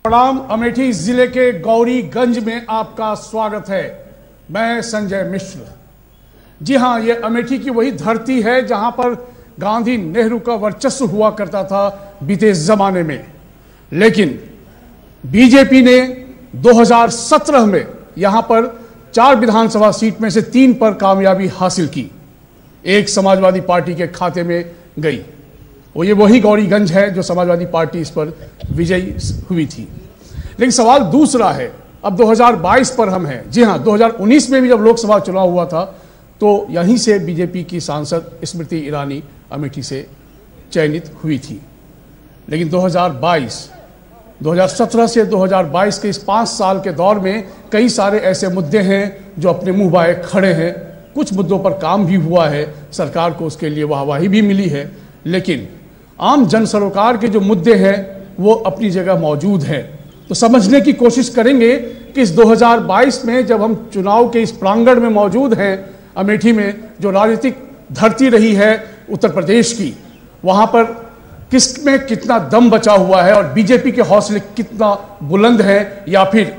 प्रणाम। अमेठी जिले के गौरीगंज में आपका स्वागत है। मैं संजय मिश्र। जी हां, यह अमेठी की वही धरती है जहां पर गांधी नेहरू का वर्चस्व हुआ करता था बीते जमाने में। लेकिन बीजेपी ने 2017 में यहां पर 4 विधानसभा सीट में से 3 पर कामयाबी हासिल की। एक समाजवादी पार्टी के खाते में गई। ये वही गौरीगंज है जो समाजवादी पार्टी इस पर विजयी हुई थी। लेकिन सवाल दूसरा है, अब 2022 पर हम हैं। जी हां, 2019 में भी जब लोकसभा चुनाव हुआ था तो यहीं से बीजेपी की सांसद स्मृति ईरानी अमेठी से चयनित हुई थी। लेकिन 2017 से 2022 के इस 5 साल के दौर में कई सारे ऐसे मुद्दे हैं जो अपने मुंह बाए खड़े हैं। कुछ मुद्दों पर काम भी हुआ है, सरकार को उसके लिए वाहवाही भी मिली है। लेकिन आम जन सरोकार के जो मुद्दे हैं वो अपनी जगह मौजूद हैं। तो समझने की कोशिश करेंगे कि इस 2022 में जब हम चुनाव के इस प्रांगण में मौजूद हैं, अमेठी में जो राजनीतिक धरती रही है उत्तर प्रदेश की, वहां पर किस में कितना दम बचा हुआ है और बीजेपी के हौसले कितना बुलंद है, या फिर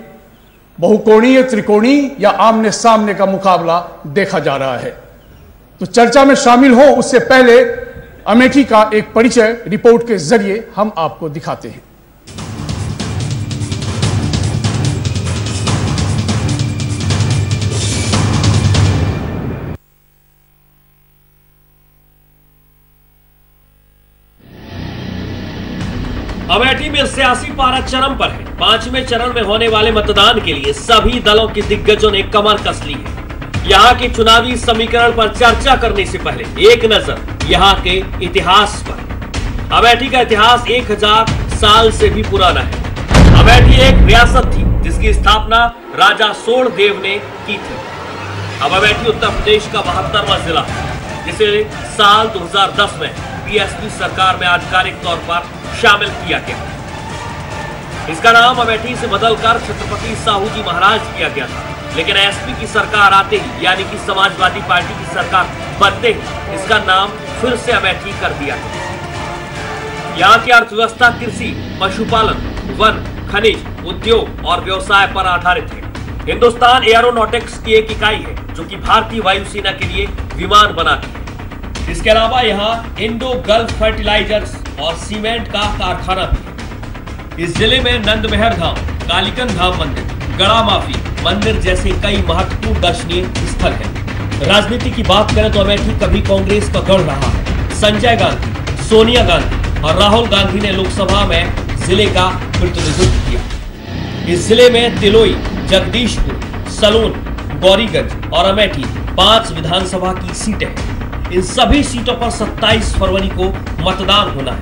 बहुकोणीय, त्रिकोणीय या आमने सामने का मुकाबला देखा जा रहा है। तो चर्चा में शामिल हो उससे पहले अमेठी का एक परिचय रिपोर्ट के जरिए हम आपको दिखाते हैं। अमेठी में सियासी पारा चरम पर है। 5वें चरण में होने वाले मतदान के लिए सभी दलों के दिग्गजों ने कमर कस ली है। यहाँ के चुनावी समीकरण पर चर्चा करने से पहले एक नजर यहाँ के इतिहास पर। अमेठी का इतिहास 1000 साल से भी पुराना है। अमेठी एक रियासत थी जिसकी स्थापना राजा सोढ़देव ने की थी। अब अमेठी उत्तर प्रदेश का 72वां जिला है, जिसे साल 2010 में बीएसपी सरकार में आधिकारिक तौर पर शामिल किया गया। इसका नाम अमेठी से बदलकर छत्रपति साहू जी महाराज किया गया था। लेकिन एसपी की सरकार आते ही, यानी कि समाजवादी पार्टी की सरकार बनते ही, इसका नाम फिर से अमेठी कर दिया गया। यहाँ की अर्थव्यवस्था कृषि, पशुपालन, वन, खनिज, उद्योग और व्यवसाय पर आधारित है। हिंदुस्तान एरोनॉटिक्स की एक इकाई है जो कि भारतीय वायुसेना के लिए विमान बनाती है। इसके अलावा यहाँ इंडो गल्फ फर्टिलाइजर्स और सीमेंट का कारखाना भी है। इस जिले में नंदमेहर धाम, कालीकन धाम मंदिर, गड़ा माफी मंदिर जैसे कई महत्वपूर्ण दर्शनीय स्थल हैं। राजनीति की बात करें तो अमेठी कभी कांग्रेस का गढ़ रहा है। संजय गांधी, सोनिया गांधी और राहुल गांधी ने लोकसभा में जिले का प्रतिनिधित्व किया। इस जिले में तिलोई, जगदीशपुर, सलोन, गौरीगंज और अमेठी 5 विधानसभा की सीटें हैं। इन सभी सीटों पर 27 फरवरी को मतदान होना है।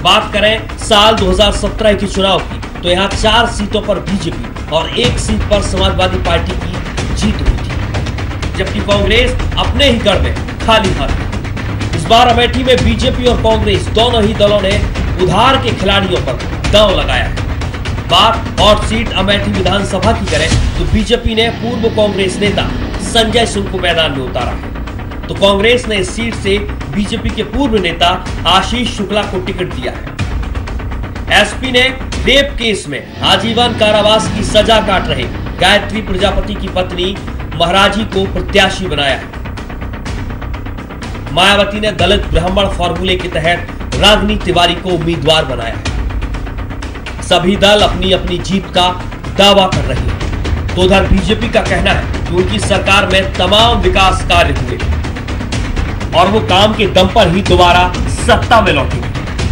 बात करें साल 2017 के चुनाव की तो यहाँ 4 सीटों पर बीजेपी और 1 सीट पर समाजवादी पार्टी की जीत हुई थी, जबकि कांग्रेस अपने ही गढ़ में खाली हाथ है। इस बार अमेठी में बीजेपी और कांग्रेस दोनों ही दलों ने उधार के खिलाड़ियों पर दांव लगाया है। बात और सीट अमेठी विधानसभा की करें तो बीजेपी ने पूर्व कांग्रेस नेता संजय सिंह को मैदान में उतारा है, तो कांग्रेस ने इस सीट से बीजेपी के पूर्व नेता आशीष शुक्ला को टिकट दिया है। एसपी ने रेप केस में आजीवन कारावास की सजा काट रहे गायत्री प्रजापति की पत्नी महाराजी को प्रत्याशी बनाया है। मायावती ने दलित ब्राह्मण फॉर्मूले के तहत रागिनी तिवारी को उम्मीदवार बनाया है। सभी दल अपनी अपनी जीत का दावा कर रहे हैं। तो उधर बीजेपी का कहना है कि उनकी सरकार में तमाम विकास कार्य हुए और वो काम के दम पर ही दोबारा सत्ता में लौटेंगे,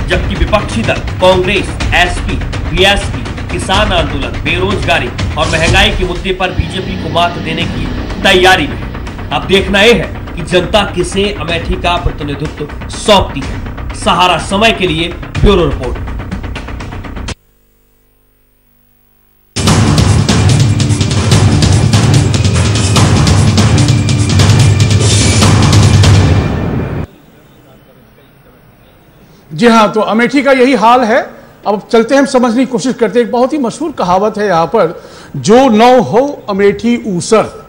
जबकि विपक्षी दल कांग्रेस, एसपी, बीएसपी, किसान आंदोलन, बेरोजगारी और महंगाई के मुद्दे पर बीजेपी को मात देने की तैयारी में है। अब देखना यह है कि जनता किसे अमेठी का प्रतिनिधित्व सौंपती है। सहारा समय के लिए ब्यूरो रिपोर्ट। जी हां, तो अमेठी का यही हाल है। अब चलते हैं, हम समझने की कोशिश करते हैं। एक बहुत ही मशहूर कहावत है यहाँ पर, जो नौ हो अमेठी ऊसर,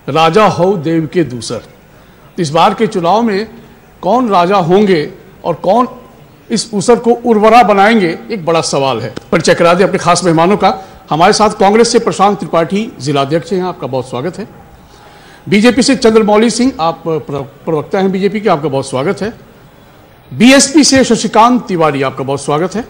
राजा हो देव के दूसर। इस बार के चुनाव में कौन राजा होंगे और कौन इस ऊसर को उर्वरा बनाएंगे, एक बड़ा सवाल है। परिचय करा दें अपने खास मेहमानों का। हमारे साथ कांग्रेस से प्रशांत त्रिपाठी जिलाध्यक्ष हैं, आपका बहुत स्वागत है। बीजेपी से चंद्रमौली सिंह, आप प्रवक्ता हैं बीजेपी के, आपका बहुत स्वागत है। बीएसपी से शशिकांत तिवारी, आपका बहुत स्वागत है।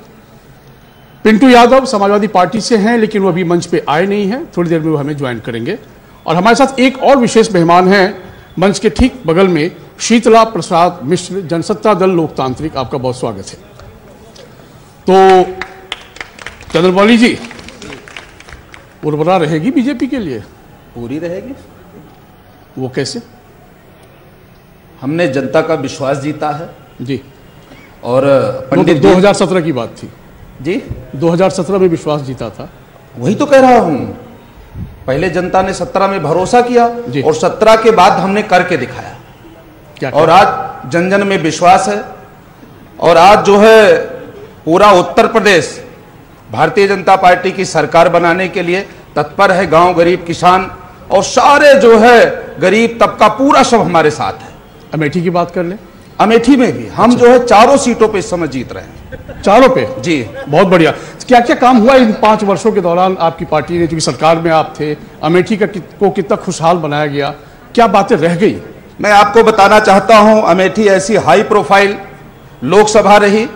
पिंटू यादव समाजवादी पार्टी से हैं, लेकिन वो अभी मंच पे आए नहीं हैं, थोड़ी देर में वो हमें ज्वाइन करेंगे। और हमारे साथ एक और विशेष मेहमान हैं मंच के ठीक बगल में, शीतला प्रसाद मिश्र, जनसत्ता दल लोकतांत्रिक, आपका बहुत स्वागत है। तो चंद्रमौली जी, उर्वरा रहेगी बीजेपी के लिए? पूरी रहेगी। वो कैसे? हमने जनता का विश्वास जीता है जी। और पंडित 2017 की बात थी जी, 2017 में विश्वास जीता था। वही तो कह रहा हूं, पहले जनता ने 17 में भरोसा किया और 17 के बाद हमने करके दिखाया। क्या और आज जन जन में विश्वास है। और आज जो है पूरा उत्तर प्रदेश भारतीय जनता पार्टी की सरकार बनाने के लिए तत्पर है। गांव, गरीब, किसान और सारे जो है गरीब तबका पूरा सब हमारे साथ है। अमेठी की बात कर ले। अमेठी में भी हम जो है 4 सीटों पे इस समय जीत रहे हैं। 4 पे? जी, बहुत बढ़िया। क्या क्या काम हुआ इन 5 वर्षों के दौरान आपकी पार्टी ने, क्योंकि सरकार में आप थे? अमेठी को कितना खुशहाल बनाया गया, क्या बातें रह गई? मैं आपको बताना चाहता हूं, अमेठी ऐसी हाई प्रोफाइल लोकसभा रही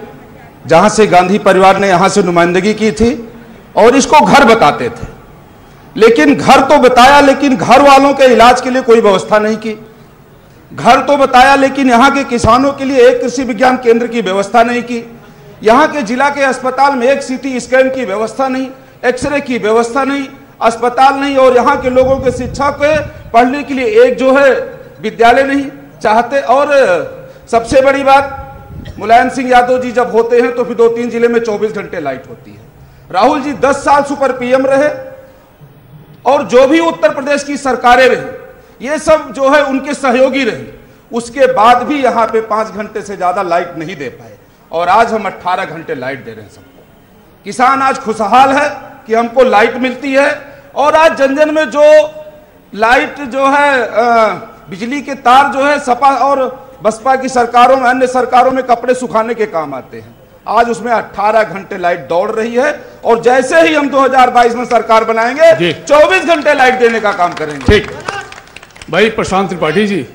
जहां से गांधी परिवार ने यहां से नुमाइंदगी की थी और इसको घर बताते थे। लेकिन घर तो बताया, लेकिन घर वालों के इलाज के लिए कोई व्यवस्था नहीं की। घर तो बताया, लेकिन यहां के किसानों के लिए एक कृषि विज्ञान केंद्र की व्यवस्था नहीं की। यहां के जिला के अस्पताल में एक सीटी स्कैन की व्यवस्था नहीं, एक्सरे की व्यवस्था नहीं, अस्पताल नहीं, और यहां के लोगों के शिक्षा के पढ़ने के लिए एक जो है विद्यालय नहीं चाहते। और सबसे बड़ी बात, मुलायम सिंह यादव जी जब होते हैं तो फिर 2-3 जिले में 24 घंटे लाइट होती है। राहुल जी 10 साल सुपर पीएम रहे और जो भी उत्तर प्रदेश की सरकारें रही, ये सब जो है उनके सहयोगी रही, उसके बाद भी यहां पे 5 घंटे से ज्यादा लाइट नहीं दे पाए। और आज हम 18 घंटे लाइट दे रहे हैं सबको। किसान आज खुशहाल है कि हमको लाइट मिलती है। और आज जन जन में जो लाइट जो है बिजली के तार जो है सपा और बसपा की सरकारों में, अन्य सरकारों में कपड़े सुखाने के काम आते हैं, आज उसमें 18 घंटे लाइट दौड़ रही है। और जैसे ही हम 2022 में सरकार बनाएंगे 24 घंटे लाइट देने का काम करेंगे। ठीक भाई प्रशांत त्रिपाठी जी,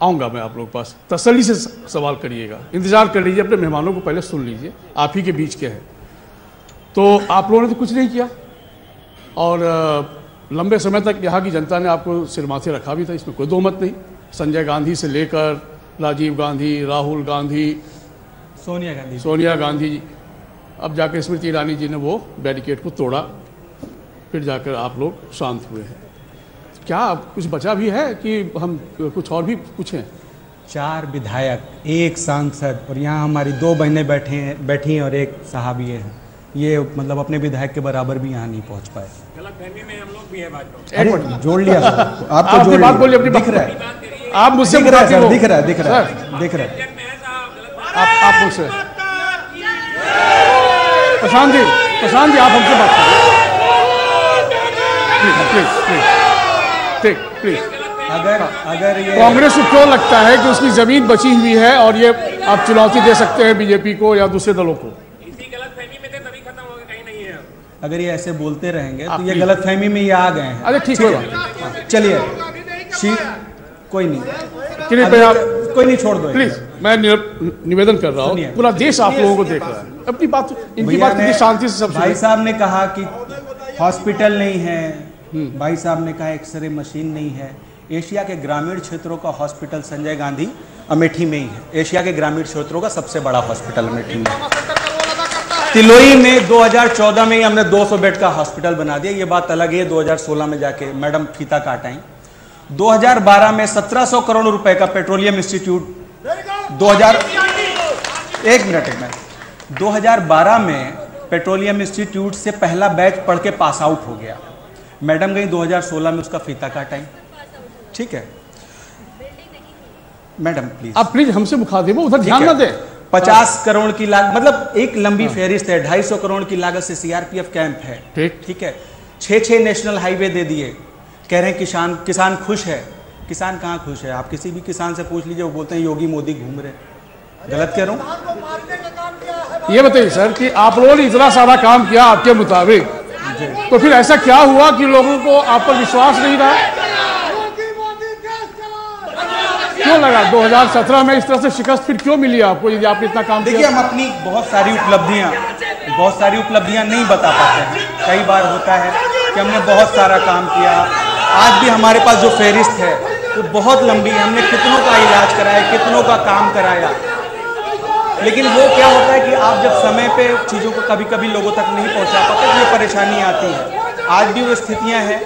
आऊंगा मैं आप लोग पास, तसल्ली से सवाल करिएगा, इंतजार कर लीजिए, अपने मेहमानों को पहले सुन लीजिए, आप ही के बीच के हैं। तो आप लोगों ने तो कुछ नहीं किया और लंबे समय तक यहाँ की जनता ने आपको सिर माथे रखा भी था, इसमें कोई दो मत नहीं। संजय गांधी से लेकर राजीव गांधी, राहुल गांधी, सोनिया गांधी, अब जाकर स्मृति ईरानी जी ने वो बैरिकेड को तोड़ा, फिर जाकर आप लोग शांत हुए हैं। क्या कुछ बचा भी है कि हम कुछ और भी पूछें? 4 विधायक, 1 सांसद और यहाँ हमारी 2 बहनें बैठी हैं और 1 साहबिये हैं। ये मतलब अपने विधायक के बराबर भी यहाँ नहीं पहुँच पाए। गलतफहमी में हम लोग भी है भाजपा। अरे जोड़ लिया सर, आपको जोड़ बात बोलिए, अपनी दिख रहा है, आप मुझसे दिख रहा है सर, दिख रहा है, दिख रहा है, दिख रहा है। आप मुझसे प्रशांत जी आप हमसे बात करें प्लीज। अगर ये कांग्रेस को क्यों लगता है कि उसकी जमीन बची हुई है और ये आप चुनौती दे सकते हैं बीजेपी को या दूसरे दलों को? इसी गलतफहमी में थे, तभी खत्म हो गया, कहीं नहीं है। अगर ये ऐसे बोलते रहेंगे तो ये गलतफहमी में ये आ गए हैं। अरे ठीक है, चलिए, कोई नहीं, कोई नहीं, छोड़ दो प्लीज। मैं निवेदन कर रहा हूँ, पूरा देश आप लोगों को देख रहा है, अपनी बात, इनकी बात शांति से सब। भाई साहब ने कहा कि हॉस्पिटल नहीं है, भाई साहब ने कहा एक्सरे मशीन नहीं है। एशिया के ग्रामीण क्षेत्रों का हॉस्पिटल संजय गांधी अमेठी में ही है। एशिया के ग्रामीण क्षेत्रों का सबसे बड़ा हॉस्पिटल अमेठी में। तिलोई में 2014 में ही हमने 200 बेड का हॉस्पिटल बना दिया। ये बात अलग है, 2016 में जाके मैडम फीता काट आई। 2012 में 1700 करोड़ रुपए का पेट्रोलियम इंस्टीट्यूट, 2012 में पेट्रोलियम इंस्टीट्यूट से पहला बैच पढ़ के पास आउट हो गया। मैडम गई 2016 में, उसका फीता काट आई। ठीक है मैडम, प्लीज आप प्लीज हमसे मुखातिब हो, उधर ध्यान न दें। 50 करोड़ की लागत, मतलब एक लंबी फेहरिस्त है। 250 करोड़ की लागत से सीआरपीएफ कैंप है। ठीक है, 6 नेशनल हाईवे दे दिए। कह रहे हैं किसान खुश है। किसान कहाँ खुश है? आप किसी भी किसान से पूछ लीजिए, वो बोलते हैं योगी मोदी घूम रहे। गलत कह रहा हूँ? ये बताइए सर कि आप लोगों ने इतना सारा काम किया आपके मुताबिक, तो फिर ऐसा क्या हुआ कि लोगों को आप पर विश्वास नहीं रहा? क्यों लगा 2017 में इस तरह से शिकस्त फिर क्यों मिली आपको, यदि आपने इतना काम देखिए, किया? हम अपनी बहुत सारी उपलब्धियां नहीं बता पाते हैं। कई बार होता है कि हमने बहुत सारा काम किया। आज भी हमारे पास जो फहरिस्त है वो बहुत लंबी है। हमने कितनों का इलाज कराया, कितनों का काम कराया, लेकिन वो क्या होता है कि आप जब समय पे चीज़ों को कभी कभी लोगों तक नहीं पहुंचा पाते तो ये परेशानी आती है। आज भी वो स्थितियां हैं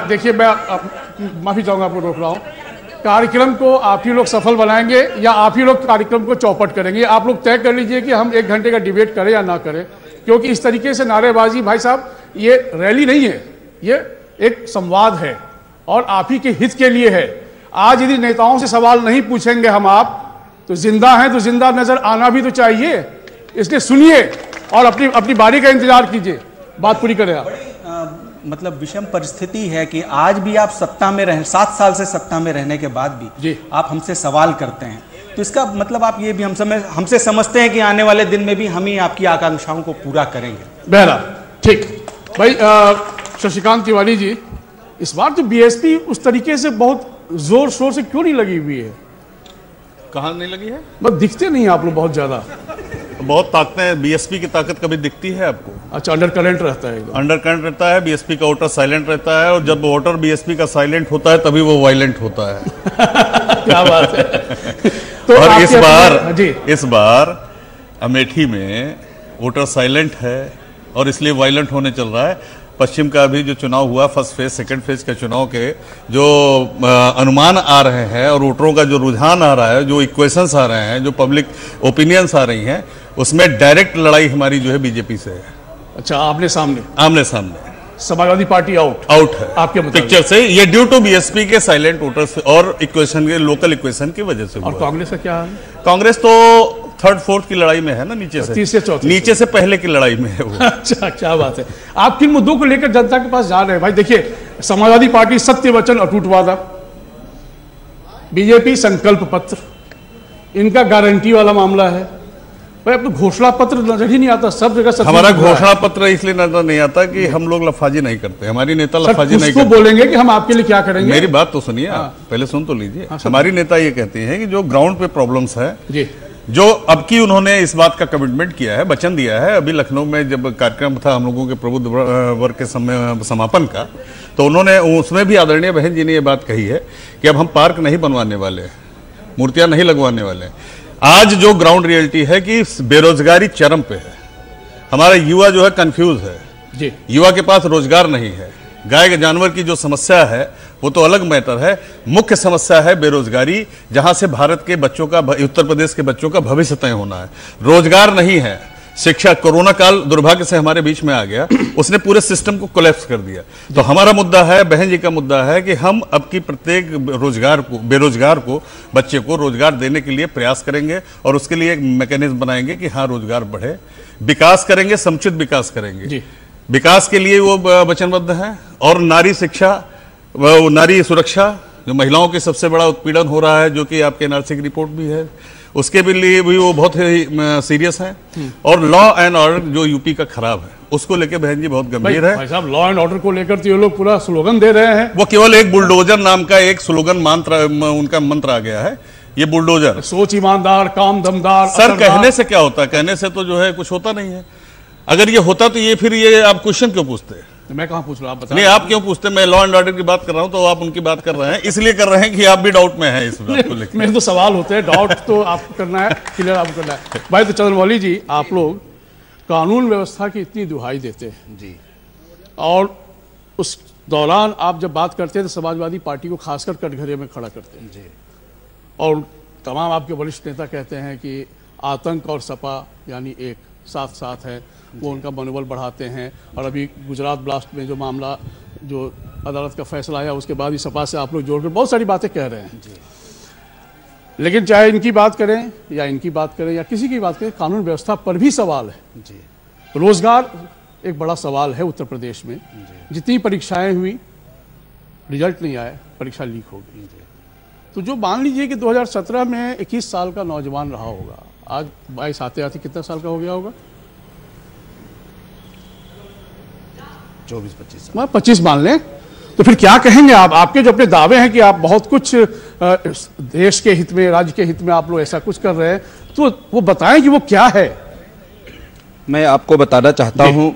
देखिए, मैं माफी चाहूंगा, आपको रोक रहा हूँ। कार्यक्रम को आप ही लोग सफल बनाएंगे या आप ही लोग कार्यक्रम को चौपट करेंगे? आप लोग तय कर लीजिए कि हम 1 घंटे का डिबेट करें या ना करें, क्योंकि इस तरीके से नारेबाजी, भाई साहब, ये रैली नहीं है, ये एक संवाद है और आप ही के हित के लिए है। आज यदि नेताओं से सवाल नहीं पूछेंगे हम आप, तो जिंदा हैं तो जिंदा नजर आना भी तो चाहिए। इसलिए सुनिए और अपनी बारी का इंतजार कीजिए। बात पूरी करें आप। मतलब विषम परिस्थिति है कि आज भी आप सत्ता में रहे, 7 साल से सत्ता में रहने के बाद भी आप हमसे सवाल करते हैं, तो इसका मतलब आप ये भी हमसे समझते हैं कि आने वाले दिन में भी हम ही आपकी आकांक्षाओं को पूरा करेंगे। बहरहाल ठीक। भाई शशिकांत तिवारी जी, इस बार तो बीएसपी उस तरीके से बहुत जोर शोर से क्यों नहीं लगी हुई है? कहाँ नहीं लगी है? बस दिखते नहीं आप लोग बहुत ज्यादा। बहुत ताकतें, बीएसपी की ताकत कभी दिखती है आपको? अच्छा, अंडर करंट रहता है? अंडर करंट रहता है। बीएसपी का वोटर साइलेंट रहता है, और जब वोटर बीएसपी का साइलेंट होता है तभी वो वायलेंट होता है। क्या बात है। तो और इस बार अमेठी में वोटर साइलेंट है और इसलिए वायलेंट होने चल रहा है। पश्चिम का अभी जो चुनाव हुआ, फर्स्ट फेज सेकंड फेज के चुनाव के जो अनुमान आ रहे हैं और वोटरों का जो रुझान आ रहा है, जो इक्वेशंस आ रहे हैं, जो पब्लिक ओपिनियंस आ रही हैं, उसमें डायरेक्ट लड़ाई हमारी जो है बीजेपी से है। अच्छा, आमने सामने समाजवादी पार्टी आउट है आपके पिक्चर से। ये ड्यू टू बीएसपी के साइलेंट वोटर्स और इक्वेशन के, लोकल इक्वेशन की वजह से। और कांग्रेस का क्या हाल? कांग्रेस तो 3rd 4th की लड़ाई में है ना, नीचे से 3 से 4 नीचे से पहले की लड़ाई में है वो। अच्छा, क्या बात है। आप किन मुद्दों को लेकर जनता के पास जा रहे हैं? भाई देखिए, समाजवादी पार्टी सत्य वचन अटूट वादा, बीजेपी संकल्प पत्र, इनका गारंटी वाला मामला है। भाई अब तो घोषणा पत्र नजर ही नहीं आता, सब जगह हमारा घोषणा पत्र इसलिए नजर नहीं आता कि हम लोग लफाजी नहीं करते, हमारी नेता लफाजी नहीं करते। बोलेंगे कि हम आपके लिए क्या करेंगे। मेरी बात तो सुनिए, पहले सुन तो लीजिए। हमारी नेता ये कहती है कि जो ग्राउंड पे प्रॉब्लम्स है जी, जो अब की उन्होंने इस बात का कमिटमेंट किया है, वचन दिया है। अभी लखनऊ में जब कार्यक्रम था हम लोगों के प्रबुद्ध वर्ग के समापन का, तो उन्होंने उसमें भी आदरणीय बहन जी ने ये बात कही है कि अब हम पार्क नहीं बनवाने वाले, मूर्तियां नहीं लगवाने वाले। आज जो ग्राउंड रियलिटी है कि बेरोजगारी चरम पे है, हमारा युवा जो है कंफ्यूज है जी, युवा के पास रोजगार नहीं है। गाय के जानवर की जो समस्या है वो तो अलग मैटर है, मुख्य समस्या है बेरोजगारी, जहां से भारत के बच्चों का, उत्तर प्रदेश के बच्चों का भविष्य तय होना है। रोजगार नहीं है, शिक्षा, कोरोना काल दुर्भाग्य से हमारे बीच में आ गया, उसने पूरे सिस्टम को कोलैप्स कर दिया। तो हमारा मुद्दा है, बहन जी का मुद्दा है कि हम अब की प्रत्येक बेरोजगार को, बच्चे को रोजगार देने के लिए प्रयास करेंगे और उसके लिए एक मैकेनिज्म बनाएंगे कि हाँ रोजगार बढ़े, विकास करेंगे, समुचित विकास करेंगे। विकास के लिए वो वचनबद्ध है। और नारी शिक्षा, नारी सुरक्षा, जो महिलाओं के सबसे बड़ा उत्पीड़न हो रहा है, जो कि आपके एनआरसी की रिपोर्ट भी है, उसके भी लिए भी वो बहुत ही सीरियस है। और लॉ एंड ऑर्डर जो यूपी का खराब है, उसको लेकर बहन जी बहुत गंभीर है। भाई साहब, लॉ एंड ऑर्डर को लेकर तो ये लोग पूरा स्लोगन दे रहे हैं। वो केवल एक बुलडोजर नाम का एक स्लोगन उनका मंत्र आ गया है, ये बुलडोजर। सोच ईमानदार, काम दमदार। सर कहने से क्या होता है? कहने से तो जो है कुछ होता नहीं है। अगर ये होता तो ये फिर ये आप क्वेश्चन क्यों पूछते हैं? मैं कहाँ पूछ रहा हूँ, आप बताएं। नहीं, आप क्यों पूछते? मैं लॉ एंड ऑर्डर की बात कर रहा हूँ तो आप उनकी बात कर रहे हैं, इसलिए कर रहे हैं कि आप भी डाउट में हैं इस बात को लेकर। मेरे तो सवाल होते हैं, डाउट तो आपको करना है, क्लियर आपको करना है। भाई तो चंद्रमौली जी, आप लोग कानून व्यवस्था की इतनी दुहाई देते हैं जी, और उस दौरान आप जब बात करते हैं तो समाजवादी पार्टी को खासकर कटघरे में खड़ा करते हैं जी, और तमाम आपके वरिष्ठ नेता कहते हैं कि आतंक और सपा यानी एक साथ साथ है, वो उनका मनोबल बढ़ाते हैं। और अभी गुजरात ब्लास्ट में जो मामला, जो अदालत का फैसला आया, उसके बाद ही सपा से आप लोग जोड़कर बहुत सारी बातें कह रहे हैं जी। लेकिन चाहे इनकी बात करें या इनकी बात करें या किसी की बात करें, कानून व्यवस्था पर भी सवाल है जी। रोजगार एक बड़ा सवाल है उत्तर प्रदेश में। जितनी परीक्षाएं हुई, रिजल्ट नहीं आए, परीक्षा लीक हो गई। तो तो जो मान लीजिए कि 2017 में 21 साल का नौजवान रहा होगा, आज 22 आते आते कितना साल का हो गया होगा? 24-25 मैं 25 मान लें, तो फिर क्या कहेंगे आप? आपके जो अपने दावे हैं कि आप बहुत कुछ देश के हित में, राज्य के हित में आप लोग ऐसा कुछ कर रहे हैं, तो वो बताएं कि वो क्या है। मैं आपको बताना चाहता हूं,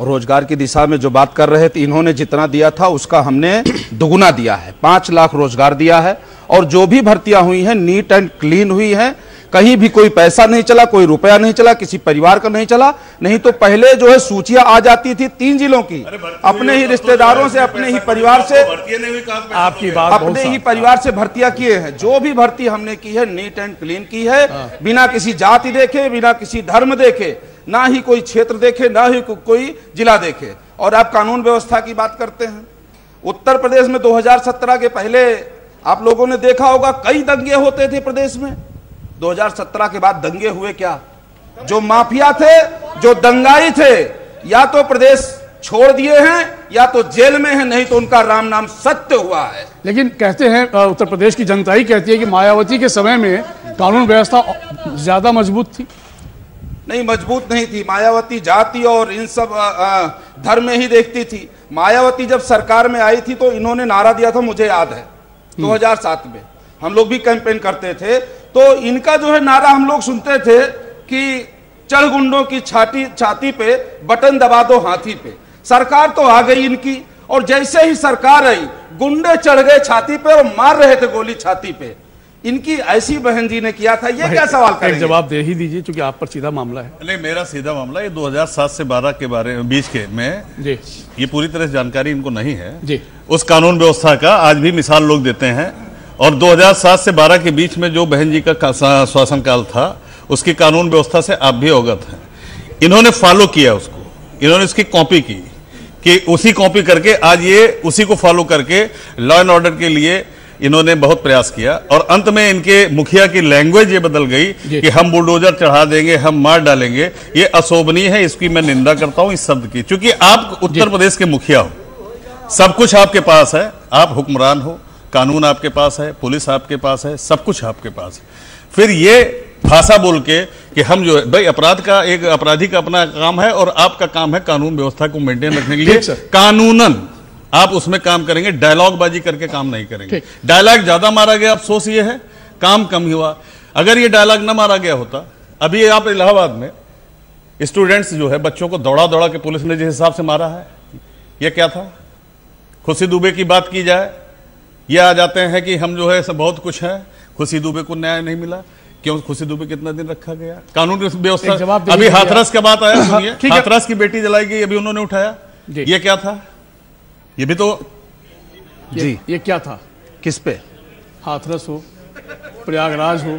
रोजगार की दिशा में जो बात कर रहे थे, इन्होंने जितना दिया था उसका हमने दुगुना दिया है। 5 लाख रोजगार दिया है, और जो भी भर्तियां हुई हैं नीट एंड क्लीन हुई हैं। कहीं भी कोई पैसा नहीं चला, कोई रुपया नहीं चला, किसी परिवार का नहीं चला। नहीं तो पहले जो है सूचियां आ जाती थी 3 जिलों की, अपने ही रिश्तेदारों से, अपने ही परिवार से, आपकी बात अपने ही परिवार से भर्तियां किए हैं। जो भी भर्ती हमने की है नीट एंड क्लीन की है, बिना किसी जाति देखे, बिना किसी धर्म देखे, ना ही कोई क्षेत्र देखे, ना ही कोई जिला देखे। और आप कानून व्यवस्था की बात करते हैं, उत्तर प्रदेश में 2017 के पहले आप लोगों ने देखा होगा कई दंगे होते थे प्रदेश में। 2017 के बाद दंगे हुए क्या? जो माफिया थे, जो दंगाई थे, या तो प्रदेश छोड़ दिए हैं या तो जेल में हैं, नहीं तो उनका राम नाम सत्य हुआ है। लेकिन कहते हैं, उत्तर प्रदेश की जनता ही कहती है कि मायावती के समय में कानून व्यवस्था ज्यादा मजबूत थी। नहीं, मजबूत नहीं थी। मायावती जाति और इन सब धर्म में ही देखती थी। मायावती जब सरकार में आई थी तो इन्होंने नारा दिया था, मुझे याद है 2007 में हम लोग भी कैंपेन करते थे, तो इनका जो है नारा हम लोग सुनते थे कि चढ़ गुंडों की छाती पे बटन दबा दो हाथी पे। सरकार तो आ गई इनकी, और जैसे ही सरकार आई गुंडे चढ़ गए छाती पे और मार रहे थे गोली छाती पे। इनकी ऐसी बहन जी ने किया था। ये क्या सवाल करेंगे? जवाब दे ही दीजिए, क्योंकि आप पर सीधा मामला है। नहीं, मेरा सीधा मामला ये 2007 से 12 के बारे में, बीच के में जी, ये पूरी तरह से जानकारी इनको नहीं है जी। उस कानून व्यवस्था का आज भी मिसाल लोग देते हैं। और 2007 से 12 के बीच में जो बहन जी का शासनकाल था, उसकी कानून व्यवस्था से आप भी अवगत हैं। इन्होंने फॉलो किया उसको, इन्होंने इसकी कॉपी की, कि उसी कॉपी करके आज ये उसी को फॉलो करके लॉ एंड ऑर्डर के लिए इन्होंने बहुत प्रयास किया। और अंत में इनके मुखिया की लैंग्वेज ये बदल गई कि हम बुलडोजर चढ़ा देंगे, हम मार डालेंगे। ये अशोभनीय है, इसकी मैं निंदा करता हूं इस शब्द की। क्योंकि आप उत्तर प्रदेश के मुखिया हो, सब कुछ आपके पास है, आप हुक्मरान हो, कानून आपके पास है, पुलिस आपके पास है, सब कुछ आपके पास है। फिर ये भाषा बोल के कि हम जो है भाई, अपराध का एक अपराधी का अपना काम है और आपका काम है कानून व्यवस्था को मेंटेन रखने के लिए कानूनन आप उसमें काम करेंगे, डायलॉग बाजी करके काम नहीं करेंगे। डायलॉग ज्यादा मारा गया, अफसोस ये है काम कम हुआ। अगर ये डायलॉग ना मारा गया होता, अभी आप इलाहाबाद में स्टूडेंट्स जो है बच्चों को दौड़ा दौड़ा के पुलिस ने जिस हिसाब से मारा है, ये क्या था? खुशी दुबे की बात की जाए, ये आ जाते हैं कि हम जो है सब बहुत कुछ है, खुशी दुबे को न्याय नहीं मिला। क्यों? खुशी दुबे कितना दिन रखा गया? कानून व्यवस्था। अभी हाथरस का बात आया, सुनिए, हाथरस की बेटी जलाई गई, अभी उन्होंने उठाया, ये क्या था? ये भी तो जी, ये क्या था? किस पे? हाथरस हो, प्रयागराज हो,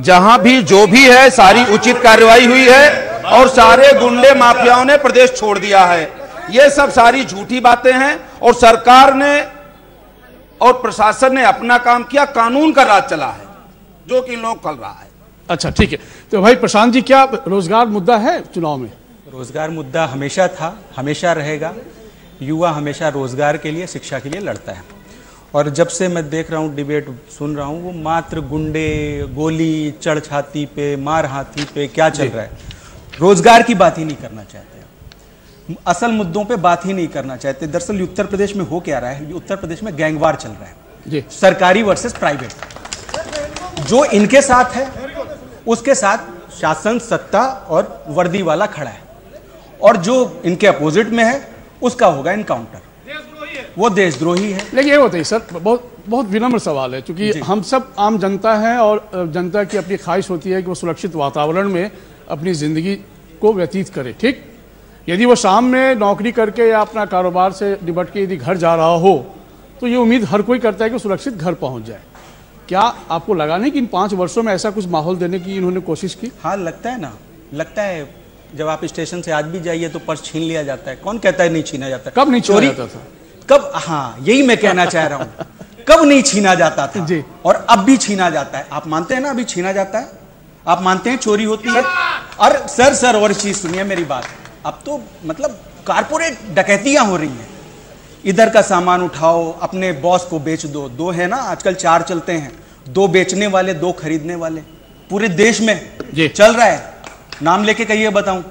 जहां भी जो भी है सारी उचित कार्रवाई हुई है और सारे गुंडे माफियाओं ने प्रदेश छोड़ दिया है। ये सब सारी झूठी बातें हैं और सरकार ने और प्रशासन ने अपना काम किया, कानून का राज चला है जो कि लोग कर रहा है। अच्छा, ठीक है। तो भाई प्रशांत जी, क्या रोजगार मुद्दा है चुनाव में? रोजगार मुद्दा हमेशा था, हमेशा रहेगा। युवा हमेशा रोजगार के लिए, शिक्षा के लिए लड़ता है। और जब से मैं देख रहा हूँ, डिबेट सुन रहा हूँ, वो मात्र गुंडे, गोली, चढ़ छाती पे, मार हाथी पे क्या चल रहा है। रोजगार की बात ही नहीं करना चाहते, असल मुद्दों पे बात ही नहीं करना चाहते। दरअसल उत्तर प्रदेश में हो क्या रहा है? उत्तर प्रदेश में गैंगवार चल रहा है, सरकारी वर्सेस प्राइवेट। जो इनके साथ है उसके साथ शासन, सत्ता और वर्दी वाला खड़ा है, और जो इनके अपोजिट में है उसका होगा इनकाउंटर, वो देशद्रोही है। लेकिन ये होता है सर, बहुत विनम्र सवाल है, क्योंकि हम सब आम जनता हैं और जनता की अपनी ख्वाहिश होती है कि वो सुरक्षित वातावरण में अपनी जिंदगी को व्यतीत करे। ठीक, यदि वो शाम में नौकरी करके या अपना कारोबार से निपट के यदि घर जा रहा हो, तो ये उम्मीद हर कोई करता है कि सुरक्षित घर पहुंच जाए। क्या आपको लगा नहीं कि इन 5 वर्षों में ऐसा कुछ माहौल देने की इन्होंने कोशिश की? हाँ, लगता है ना, लगता है। जब आप स्टेशन से आज भी जाइए तो पर्स छीन लिया जाता है। कौन कहता है नहीं छीना जाता? कब नहीं छीना जाता था? कब? हाँ, यही मैं कहना चाह रहा हूँ, कब नहीं छीना जाता था जी, और अब भी छीना जाता है। आप मानते हैं ना अभी छीना जाता है? आप मानते हैं चोरी होती है? और सर और चीज सुनिए मेरी बात, अब तो मतलब कारपोरेट डकैतियां हो रही हैं। इधर का सामान उठाओ, अपने बॉस को बेच दो। दो है ना, आजकल 4 चलते हैं, 2 बेचने वाले 2 खरीदने वाले पूरे देश में चल रहा है। नाम लेके कहिए, बताऊं।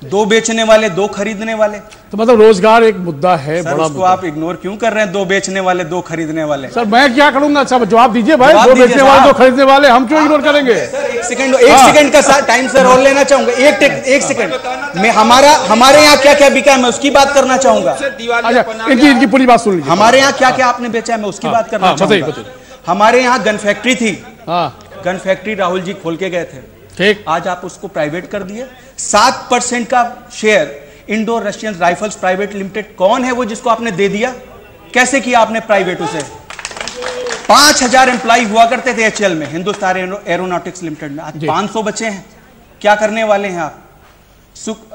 2 बेचने वाले 2 खरीदने वाले। तो मतलब रोजगार एक मुद्दा है, सर, बड़ा उसको आप इग्नोर क्यों कर रहे हैं? 2 बेचने वाले 2 खरीदने वाले। सर मैं क्या करूंगा? सब जवाब दीजिए भाई। 2 बेचने वाले 2 खरीदने वाले, हम क्यों इग्नोर करेंगे? सर एक सेकंड का टाइम सर और लेना चाहूंगा। एक सेकंड मैं हमारे यहाँ क्या क्या बिका है मैं उसकी बात करना चाहूंगा। अच्छा, इनकी पूरी बात सुन लीजिए। हमारे यहाँ क्या क्या आपने बेचा है मैं उसकी बात करना चाहूंगा। हमारे यहाँ गन फैक्ट्री थी, गन फैक्ट्री राहुल जी खोल के गए थे, ठीक। आज आप उसको प्राइवेट कर दिए। 7% का share Indo Russian rifles private limited, कौन है वो जिसको आपने दे दिया? कैसे किया आपने प्राइवेट उसे? 5000 एम्प्लॉय हुआ करते थे एचएल में, हिंदुस्तान एरोनॉटिक्स लिमिटेड में, आज 500 बचे हैं। क्या करने वाले हैं आप?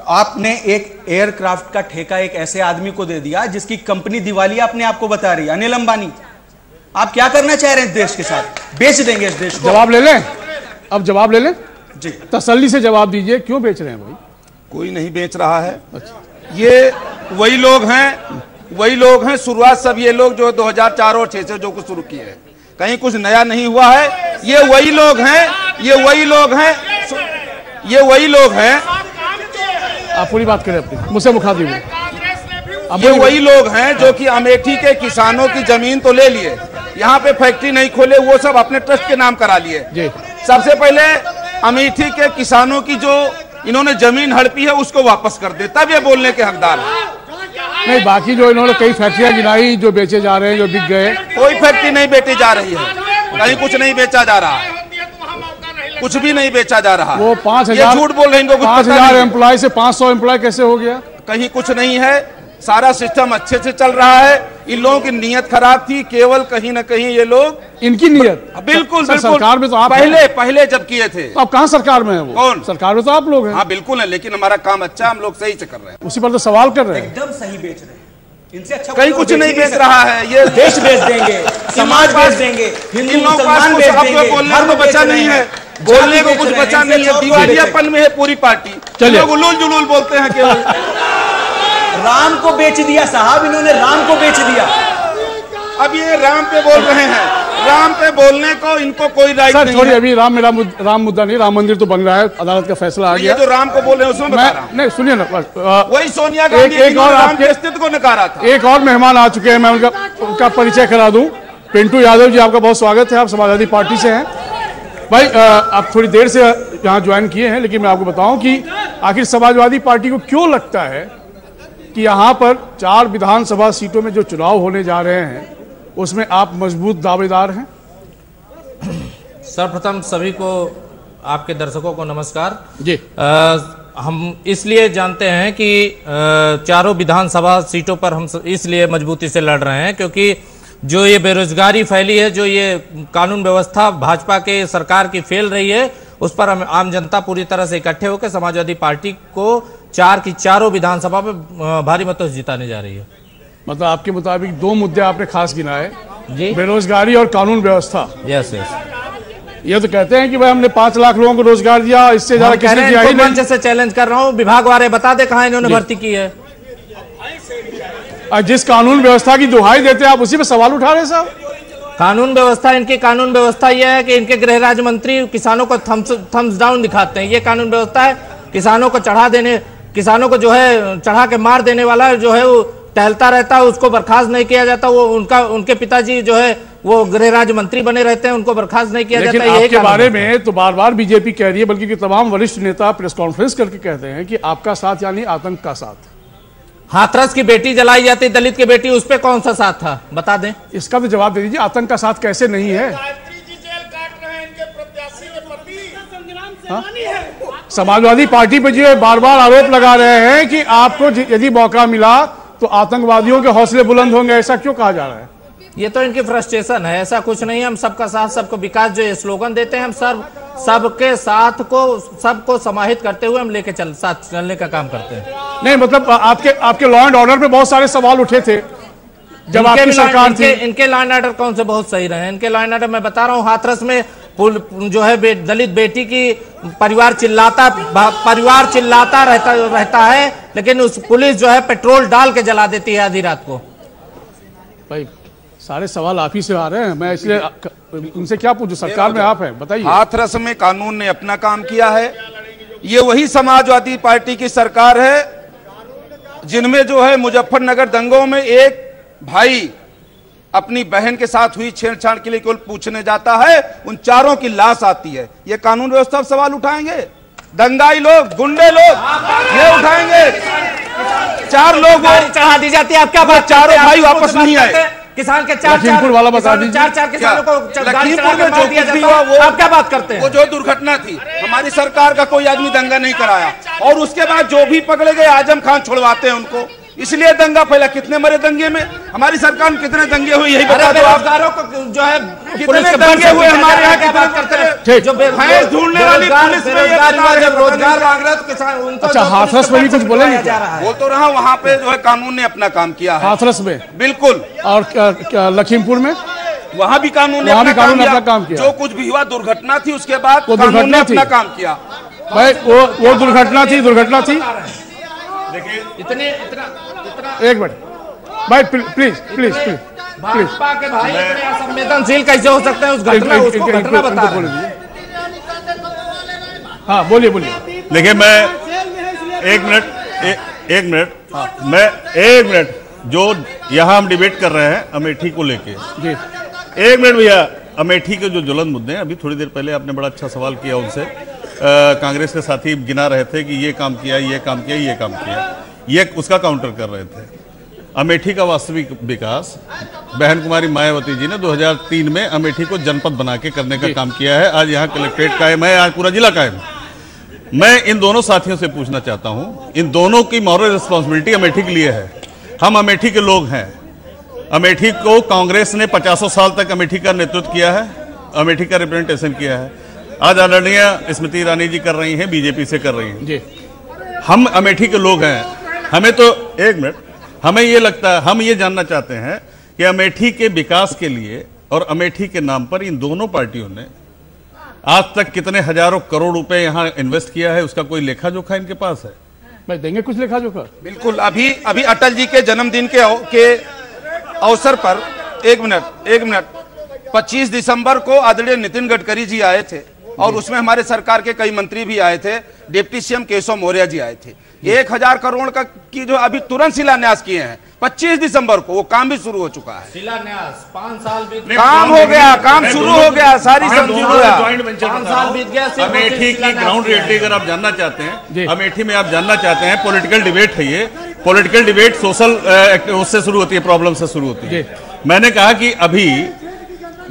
आपने एक एयरक्राफ्ट का ठेका एक ऐसे आदमी को दे दिया जिसकी कंपनी दिवालिया अपने आप को बता रही है, अनिल अंबानी। आप क्या करना चाह रहे हैं देश के साथ? बेच देंगे इस देश को। जवाब ले लें, अब जवाब ले लें जी, तसल्ली से जवाब दीजिए, क्यों बेच रहे हैं भाई? कोई नहीं बेच रहा है। ये वही लोग हैं, शुरुआत सब ये लोग जो 2004 और 6 से जो कुछ शुरू किए हैं, कहीं कुछ नया नहीं हुआ है। ये वही लोग हैं। आप पूरी बात करें अपनी, मुझसे मुखातिब हुए। ये वही लोग हैं जो कि अमेठी के किसानों की जमीन तो ले लिए, यहाँ पे फैक्ट्री नहीं खोले, वो सब अपने ट्रस्ट के नाम करा लिए। सबसे पहले अमेठी के किसानों की जो इन्होंने जमीन हड़पी है उसको वापस कर दे, तब ये बोलने के हकदार है। नहीं, बाकी जो इन्होंने कई फैक्ट्रियां गिनाई जो बेचे जा रहे हैं, जो बिक गए। कोई फैक्ट्री नहीं बेची जा रही है, कहीं कुछ नहीं बेचा जा रहा है, कुछ भी नहीं बेचा जा रहा। वो 5000 झूठ बोल रहे हैं, 5000 एम्प्लॉय से 500 एम्प्लॉय कैसे हो गया? कहीं कुछ नहीं है, सारा सिस्टम अच्छे से चल रहा है। इन लोगों की नीयत खराब थी, केवल कहीं ना कहीं ये लोग, इनकी नीयत बिल्कुल सरकार में तो आप पहले जब किए थे। तो अब कहां सरकार में है वो? कौन सरकार में तो आप लोग हैं। हाँ बिल्कुल है, लेकिन हमारा काम अच्छा, हम लोग सही से कर रहे हैं। उसी पर तो सवाल कर रहे हैं। एकदम सही बेच रहे हैं, इनसे अच्छा कहीं कुछ नहीं बेच रहा है। ये देश बेच देंगे, समाज बेच देंगे, हिंदू मुसलमान बेच देंगे। बोलने को बचा नहीं है, बोलने को कुछ बचा नहीं है, दिवालियापन में है पूरी पार्टी। लोग उलूल जुलूल बोलते हैं केवल। राम को बेच दिया साहब, इन्होंने राम को बेच दिया। अब ये राम पे बोल रहे हैं, राम पे बोलने को इनको कोई राइट नहीं है। अभी राम मुद्दा नहीं, राम मंदिर तो बन रहा है, अदालत का फैसला आ गया। जो राम को बोल रहे हैं उसमें बता रहा हूं। नहीं सुनिए ना, वही सोनिया गांधी एक और आपके अस्तित्व को नकारा था। एक और मेहमान आ चुके हैं, मैं उनका परिचय करा दूं। पिंटू यादव जी, आपका बहुत स्वागत है, आप समाजवादी पार्टी से हैं। भाई आप थोड़ी देर से यहाँ ज्वाइन किए हैं, लेकिन मैं आपको बताऊं कि आखिर समाजवादी पार्टी को क्यों लगता है कि यहाँ पर 4 विधानसभा सीटों में जो चुनाव होने जा रहे हैं उसमें आप मजबूत दावेदार हैं? सर्वप्रथम सभी को, आपके दर्शकों को नमस्कार जी। हम इसलिए जानते हैं कि चारों विधानसभा सीटों पर हम इसलिए मजबूती से लड़ रहे हैं क्योंकि जो ये बेरोजगारी फैली है, जो ये कानून व्यवस्था भाजपा के सरकार की फेल रही है, उस पर आम जनता पूरी तरह से इकट्ठे होकर समाजवादी पार्टी को 4 की चारों विधानसभा में भारी मतों से जिताने जा रही है। मतलब आपके मुताबिक 2 मुद्दे आपने खास गिनाए जी, बेरोजगारी और कानून व्यवस्था। यस। ये तो कहते हैं कि भाई हमने 5 लाख लोगों को रोजगार दिया, इससे ज्यादा किसने दिया ही नहीं। मंच से चैलेंज कर रहा हूँ, विभाग वाले बता दे कहाँ इन्होंने भर्ती की है। जिस कानून व्यवस्था की दुहाई देते हैं आप उसी पे सवाल उठा रहे हैं साहब। कानून व्यवस्था, इनकी कानून व्यवस्था यह है कि इनके गृह राज्य मंत्री किसानों को थम्स डाउन दिखाते हैं। ये कानून व्यवस्था है, किसानों को किसानों को जो है चढ़ा के मार देने वाला जो है वो टहलता रहता है, उसको बर्खास्त नहीं किया जाता। वो उनके पिताजी जो है वो गृह राज्य मंत्री बने रहते हैं, उनको बर्खास्त नहीं किया जाता। लेकिन आपके बारे में तो बार बार बीजेपी कह रही है, बल्कि तमाम वरिष्ठ नेता प्रेस कॉन्फ्रेंस करके कहते हैं कि आपका साथ यानी आतंक का साथ। हाथरस की बेटी जलाई जाती, दलित की बेटी, उस पर कौन सा साथ था बता दें। इसका तो जवाब दे दीजिए, आतंक का साथ कैसे नहीं है? समाजवादी पार्टी पे जो बार बार आरोप लगा रहे हैं कि आपको यदि मौका मिला तो आतंकवादियों के हौसले बुलंद होंगे, ऐसा क्यों कहा जा रहा है? ये तो इनकी फ्रस्ट्रेशन है, ऐसा कुछ नहीं है। हम सबका साथ सबको विकास जो ये स्लोगन देते हैं, हम सबके साथ को सबको समाहित करते हुए हम लेके साथ चलने का काम करते हैं। नहीं मतलब आपके लॉ एंड ऑर्डर पे बहुत सारे सवाल उठे थे जब आपकी सरकार थी। इनके लॉ एंड ऑर्डर कौन से बहुत सही रहे? इनके लॉ एंड ऑर्डर मैं बता रहा हूँ, हाथरस में जो है दलित बेटी की परिवार चिल्लाता रहता है, लेकिन उस पुलिस जो है पेट्रोल डाल के जला देती है आधी रात को। भाई सारे सवाल आप ही से आ रहे हैं, मैं इसलिए उनसे क्या पूछूं, सरकार में आप हैं, बताइए। हाथरस में कानून ने अपना काम किया है। ये वही समाजवादी पार्टी की सरकार है जिनमें जो है मुजफ्फरनगर दंगों में एक भाई अपनी बहन के साथ हुई छेड़छाड़ के लिए केवल पूछने जाता है, उन चारों की लाश आती है। ये कानून व्यवस्था पर सवाल उठाएंगे? दंगाई लोग, गुंडे लोग ये उठाएंगे? 4 लोग चढ़ा दी जाती है, आप क्या बात? चारों भाई वापस नहीं आए। किसान के लखीमपुर वाला बता दीजिए। 4 किसानों को लखीमपुर में जो कुछ भी हुआ वो आप क्या बात करते हैं? वो जो दुर्घटना थी, हमारी सरकार का कोई आदमी दंगा नहीं कराया, और उसके बाद जो भी पकड़े गए आजम खान छुड़वाते हैं उनको, इसलिए दंगा फैला। कितने मरे दंगे में? हमारी सरकार में कितने दंगे हुए यही बता दो आप। को जो है कितने दंगे हुए हमारे यहाँ? क्या बात करते हैं? जो भैंस ढूंढने वाली पुलिस में जब रोजगार मांग रहे तो किसान उनको अच्छा, हाथरस में भी कुछ बोलेंगे? बोल तो रहा, वहाँ पे जो है कानून ने अपना काम किया है। हाथरस में बिल्कुल। और लखीमपुर में वहाँ भी कानून ने अपना काम किया। जो कुछ भी हुआ दुर्घटना थी, उसके बाद कानून ने अपना काम किया। भाई वो दुर्घटना थी। इतने एक मिनट भाई, प्लीज भाजपा के भाई इतने असंवेदनशील कैसे हो सकते हैं? उस घटना बता रहे हैं। हाँ बोलिए। देखिए मैं एक मिनट जो यहाँ हम डिबेट कर रहे हैं अमेठी को लेके, एक मिनट भैया। अमेठी के जो ज्वलंत मुद्दे हैं, अभी थोड़ी देर पहले आपने बड़ा अच्छा सवाल किया उनसे। कांग्रेस के साथी गिना रहे थे कि ये काम किया, ये उसका काउंटर कर रहे थे। अमेठी का वास्तविक विकास बहन कुमारी मायावती जी ने 2003 में अमेठी को जनपद बना के करने का काम किया है। आज यहाँ कलेक्ट्रेट कायम है, आज पूरा जिला कायम है। मैं इन दोनों साथियों से पूछना चाहता हूँ, इन दोनों की मॉरल रिस्पॉन्सिबिलिटी अमेठी के लिए है। हम अमेठी के लोग हैं। अमेठी को कांग्रेस ने 50 साल तक अमेठी का नेतृत्व किया है, अमेठी का रिप्रेजेंटेशन किया है। आज आदरणीय स्मृति ईरानी जी कर रही हैं, बीजेपी से कर रही हैं। हम अमेठी के लोग हैं। हमें तो एक मिनट, हमें ये लगता है, हम ये जानना चाहते हैं कि अमेठी के विकास के लिए और अमेठी के नाम पर इन दोनों पार्टियों ने आज तक कितने हजारों करोड़ रुपए यहाँ इन्वेस्ट किया है, उसका कोई लेखा जोखा इनके पास है? भाई देंगे कुछ लेखा जोखा? बिल्कुल। अभी अटल जी के जन्मदिन के अवसर पर 1 मिनट 25 दिसंबर को आदरणीय नितिन गडकरी जी आए थे, और उसमें हमारे सरकार के कई मंत्री भी आए थे। डिप्टी सीएम केशव मौर्य जी आए थे। 1000 करोड़ का की जो अभी तुरंत शिलान्यास किए हैं 25 दिसंबर को, वो काम भी शुरू हो चुका है। शिलान्यास 5 साल बीत काम हो गया, काम शुरू हो गया, सारी सब्जी हो गया। 5 साल बीत गया। अमेठी की ग्राउंड रियलिटी अगर आप जानना चाहते हैं, अमेठी में आप जानना चाहते हैं, पॉलिटिकल डिबेट है ये। पॉलिटिकल डिबेट सोशल उससे शुरू होती है, प्रॉब्लम से शुरू होती है। मैंने कहा कि अभी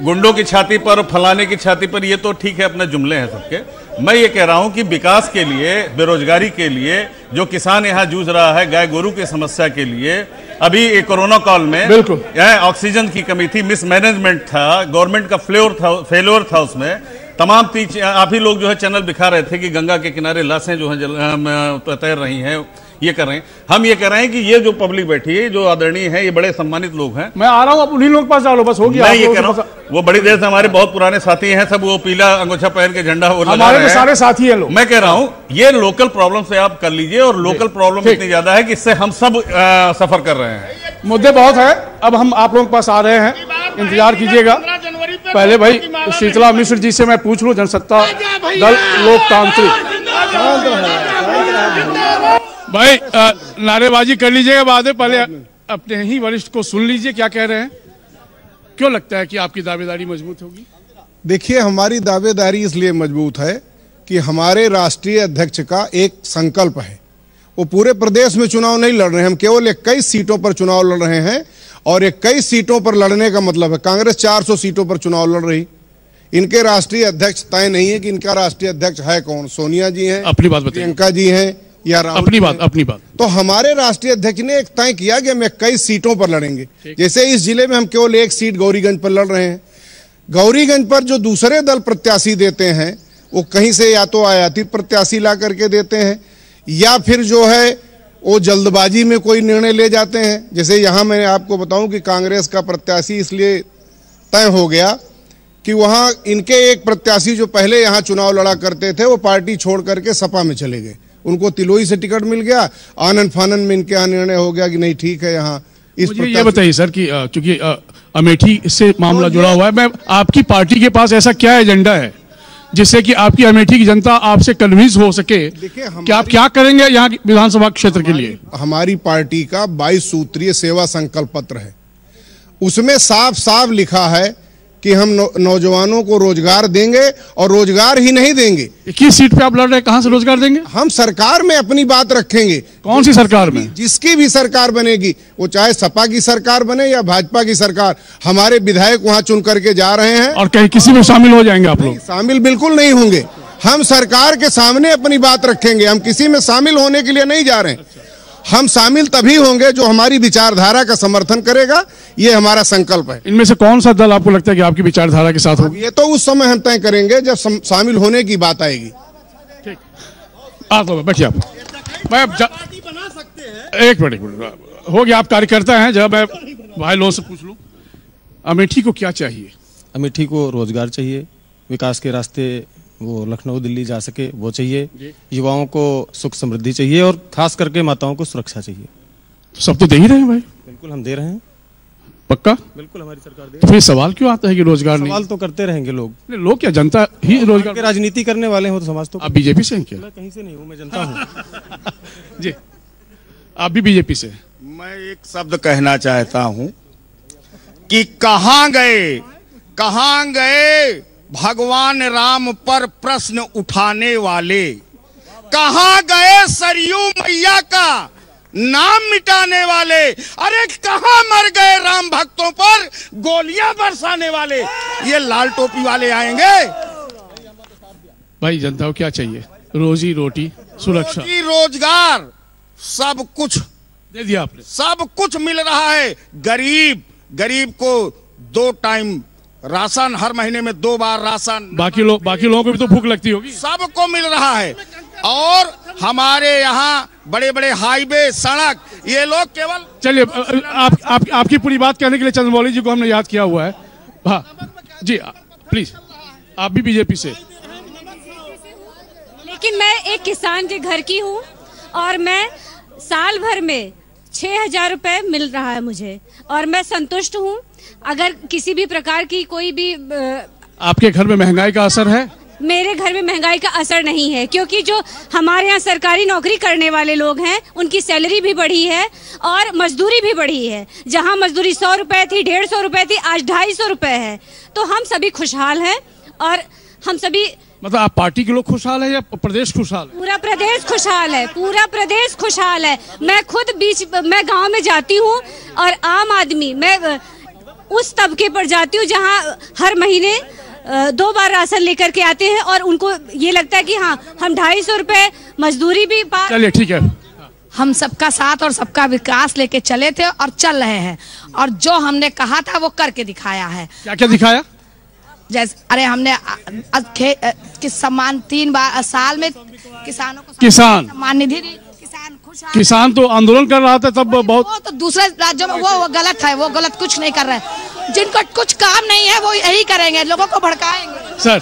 गुंडों की छाती पर, फलाने की छाती पर, ये तो ठीक है, अपने जुमले हैं सबके। मैं ये कह रहा हूं कि विकास के लिए, बेरोजगारी के लिए, जो किसान यहाँ जूझ रहा है गाय गोरू की समस्या के लिए, अभी कोरोना काल में बिल्कुल ऑक्सीजन की कमी थी, मिसमैनेजमेंट था, गवर्नमेंट का फेल्योर था उसमें। तमाम आप ही लोग जो है चैनल दिखा रहे थे कि गंगा के किनारे लाशें जो है तैर रही हैं, ये कर रहे हैं। हम ये कह रहे हैं कि ये जो पब्लिक बैठी है, जो आदरणीय है, ये बड़े सम्मानित लोग हैं। मैं आ रहा हूँ, आप उन्हीं लोग पास डालो, बस हो गया। मैं ये कह रहा हूँ, वो बड़ी देर से हमारे बहुत पुराने साथी हैं, सब वो पीला अंगोछा पहन के झंडा वो हमारे तो सारे साथी हैं लोग। मैं कह रहा हूँ ये लोकल प्रॉब्लम से आप कर लीजिए, और लोकल प्रॉब्लम इतनी ज्यादा है कि इससे हम सब सफर कर रहे हैं। मुद्दे बहुत है। अब हम आप लोगों के पास आ रहे हैं, इंतजार कीजिएगा। पहले भाई शीतला मिश्र जी से मैं पूछ लूं, जनसत्ता दल लोकतांत्रिक भाई नारेबाजी कर लीजिएगा बाद में, पहले अपने ही वरिष्ठ को सुन लीजिए क्या कह रहे हैं। क्यों लगता है कि आपकी दावेदारी मजबूत होगी? देखिए, हमारी दावेदारी इसलिए मजबूत है कि हमारे राष्ट्रीय अध्यक्ष का एक संकल्प है। वो पूरे प्रदेश में चुनाव नहीं लड़ रहे हैं, हम केवल 21 सीटों पर चुनाव लड़ रहे हैं। और 21 सीटों पर लड़ने का मतलब है कांग्रेस 400 सीटों पर चुनाव लड़ रही। इनके राष्ट्रीय अध्यक्ष तय नहीं है कि इनका राष्ट्रीय अध्यक्ष है कौन। सोनिया जी हैं, अपनी बात बताइए, प्रियंका जी हैं या राहुल अपनी बात। तो हमारे राष्ट्रीय अध्यक्ष ने एक तय किया कि हम 21 सीटों पर लड़ेंगे। जैसे इस जिले में हम केवल 1 सीट गौरीगंज पर लड़ रहे हैं। गौरीगंज पर जो दूसरे दल प्रत्याशी देते हैं, वो कहीं से या तो आयातित प्रत्याशी ला करके देते हैं, या फिर जो है वो जल्दबाजी में कोई निर्णय ले जाते हैं। जैसे यहाँ मैं आपको बताऊं कि कांग्रेस का प्रत्याशी इसलिए तय हो गया कि वहाँ इनके एक प्रत्याशी जो पहले यहाँ चुनाव लड़ा करते थे, वो पार्टी छोड़ करके सपा में चले गए। उनको तिलोई से टिकट मिल गया, आनन फानन में इनके यहाँ निर्णय हो गया कि नहीं ठीक है, यहाँ मुझे ये बताइए सर कि चूंकि अमेठी से मामला जुड़ा हुआ है, मैं आपकी पार्टी के पास ऐसा क्या एजेंडा है जिससे कि आपकी अमेठी की जनता आपसे कन्विंस हो सके कि आप क्या करेंगे यहाँ विधानसभा क्षेत्र के लिए? हमारी पार्टी का 22 सूत्रीय सेवा संकल्प पत्र है, उसमें साफ साफ लिखा है कि हम नौजवानों को रोजगार देंगे, और रोजगार ही नहीं देंगे। किस सीट पे आप लड़ रहे हैं, कहां से रोजगार देंगे? हम सरकार में अपनी बात रखेंगे। कौन सी सरकार में? जिसकी भी सरकार बनेगी, वो चाहे सपा की सरकार बने या भाजपा की सरकार, हमारे विधायक वहां चुन करके जा रहे हैं। और कहीं किसी में शामिल हो जाएंगे आप लोग? शामिल बिल्कुल नहीं होंगे। हम सरकार के सामने अपनी बात रखेंगे, हम किसी में शामिल होने के लिए नहीं जा रहे हैं। हम शामिल तभी होंगे जो हमारी विचारधारा का समर्थन करेगा, ये हमारा संकल्प है। इनमें से कौन सा दल आपको लगता है कि आपकी विचारधारा के साथ होगा? ये तो उस समय हम तय करेंगे जब शामिल होने की बात आएगी। ठीक, बैठिए आप। मैं एक मिनट हो गया, आप कार्यकर्ता हैं, जब मैं भाई लोगों से पूछ लूं, अमेठी को क्या चाहिए? अमेठी को रोजगार चाहिए, विकास के रास्ते वो लखनऊ दिल्ली जा सके वो चाहिए, युवाओं को सुख समृद्धि चाहिए, और खास करके माताओं को सुरक्षा चाहिए। सब तो दे ही रहे हैं भाई। बिल्कुल हम दे रहे हैं। पक्का? बिल्कुल हमारी सरकार दे। तो फिर सवाल क्यों आता है कि रोजगार नहीं? सवाल तो करते रहेंगे लोग। लोग क्या, जनता ही रोजगार? राजनीति करने वाले हो तो समाज तो। आप बीजेपी से हैं क्या? मैं कहीं से नहीं हूँ, मैं जनता हूँ। जी, आप भी बीजेपी से? मैं एक शब्द कहना चाहता हूँ कि कहाँ गए भगवान राम पर प्रश्न उठाने वाले, कहाँ गए सरयू मैया का नाम मिटाने वाले, अरे कहाँ मर गए राम भक्तों पर गोलियां बरसाने वाले? ये लाल टोपी वाले आएंगे। भाई जनता को क्या चाहिए? रोजी रोटी, सुरक्षा, रोजगार, सब कुछ दे दिया आपने। सब कुछ मिल रहा है। गरीब को 2 टाइम राशन, हर महीने में 2 बार राशन। बाकी लोगों को भी तो भूख लगती होगी। सबको मिल रहा है। और हमारे यहाँ बड़े बड़े हाईवे, सड़क, ये लोग केवल। चलिए, आपकी पूरी बात कहने के लिए चंद्रमौली जी को हमने याद किया हुआ है। हाँ जी, प्लीज। आप भी बीजेपी से? लेकिन मैं एक किसान के घर की हूँ, और मैं साल भर में 6,000 रुपए मिल रहा है मुझे, और मैं संतुष्ट हूँ। अगर किसी भी प्रकार की कोई भी आपके घर में महंगाई का असर है? मेरे घर में महंगाई का असर नहीं है, क्योंकि जो हमारे यहाँ सरकारी नौकरी करने वाले लोग हैं उनकी सैलरी भी बढ़ी है और मजदूरी भी बढ़ी है। जहाँ मजदूरी 100 रुपए थी, 150 रुपए थी, आज 250 रुपए है। तो हम सभी खुशहाल हैं, और हम सभी, मतलब आप पार्टी के लोग खुशहाल है या प्रदेश खुशहाल है? पूरा प्रदेश खुशहाल है, पूरा प्रदेश खुशहाल है। मैं खुद मैं गांव में जाती हूँ, और आम आदमी, मैं उस तबके पर जाती हूँ जहाँ हर महीने 2 बार राशन लेकर के आते हैं, और उनको ये लगता है कि हाँ, हम 250 रुपए मजदूरी भी पा। चलिए ठीक है। हम सबका साथ और सबका विकास लेके चले थे और चल रहे हैं, और जो हमने कहा था वो करके दिखाया है। क्या क्या दिखाया? जैसे अरे हमने सम्मान 3 बार साल में किसानों को सम्मान निधि, किसान तो आंदोलन कर रहा था तब बहुत। वो तो दूसरे राज्यों में वो गलत है, वो गलत कुछ नहीं कर रहे हैं। जिनको कुछ काम नहीं है वो यही करेंगे, लोगों को भड़काएंगे। सर,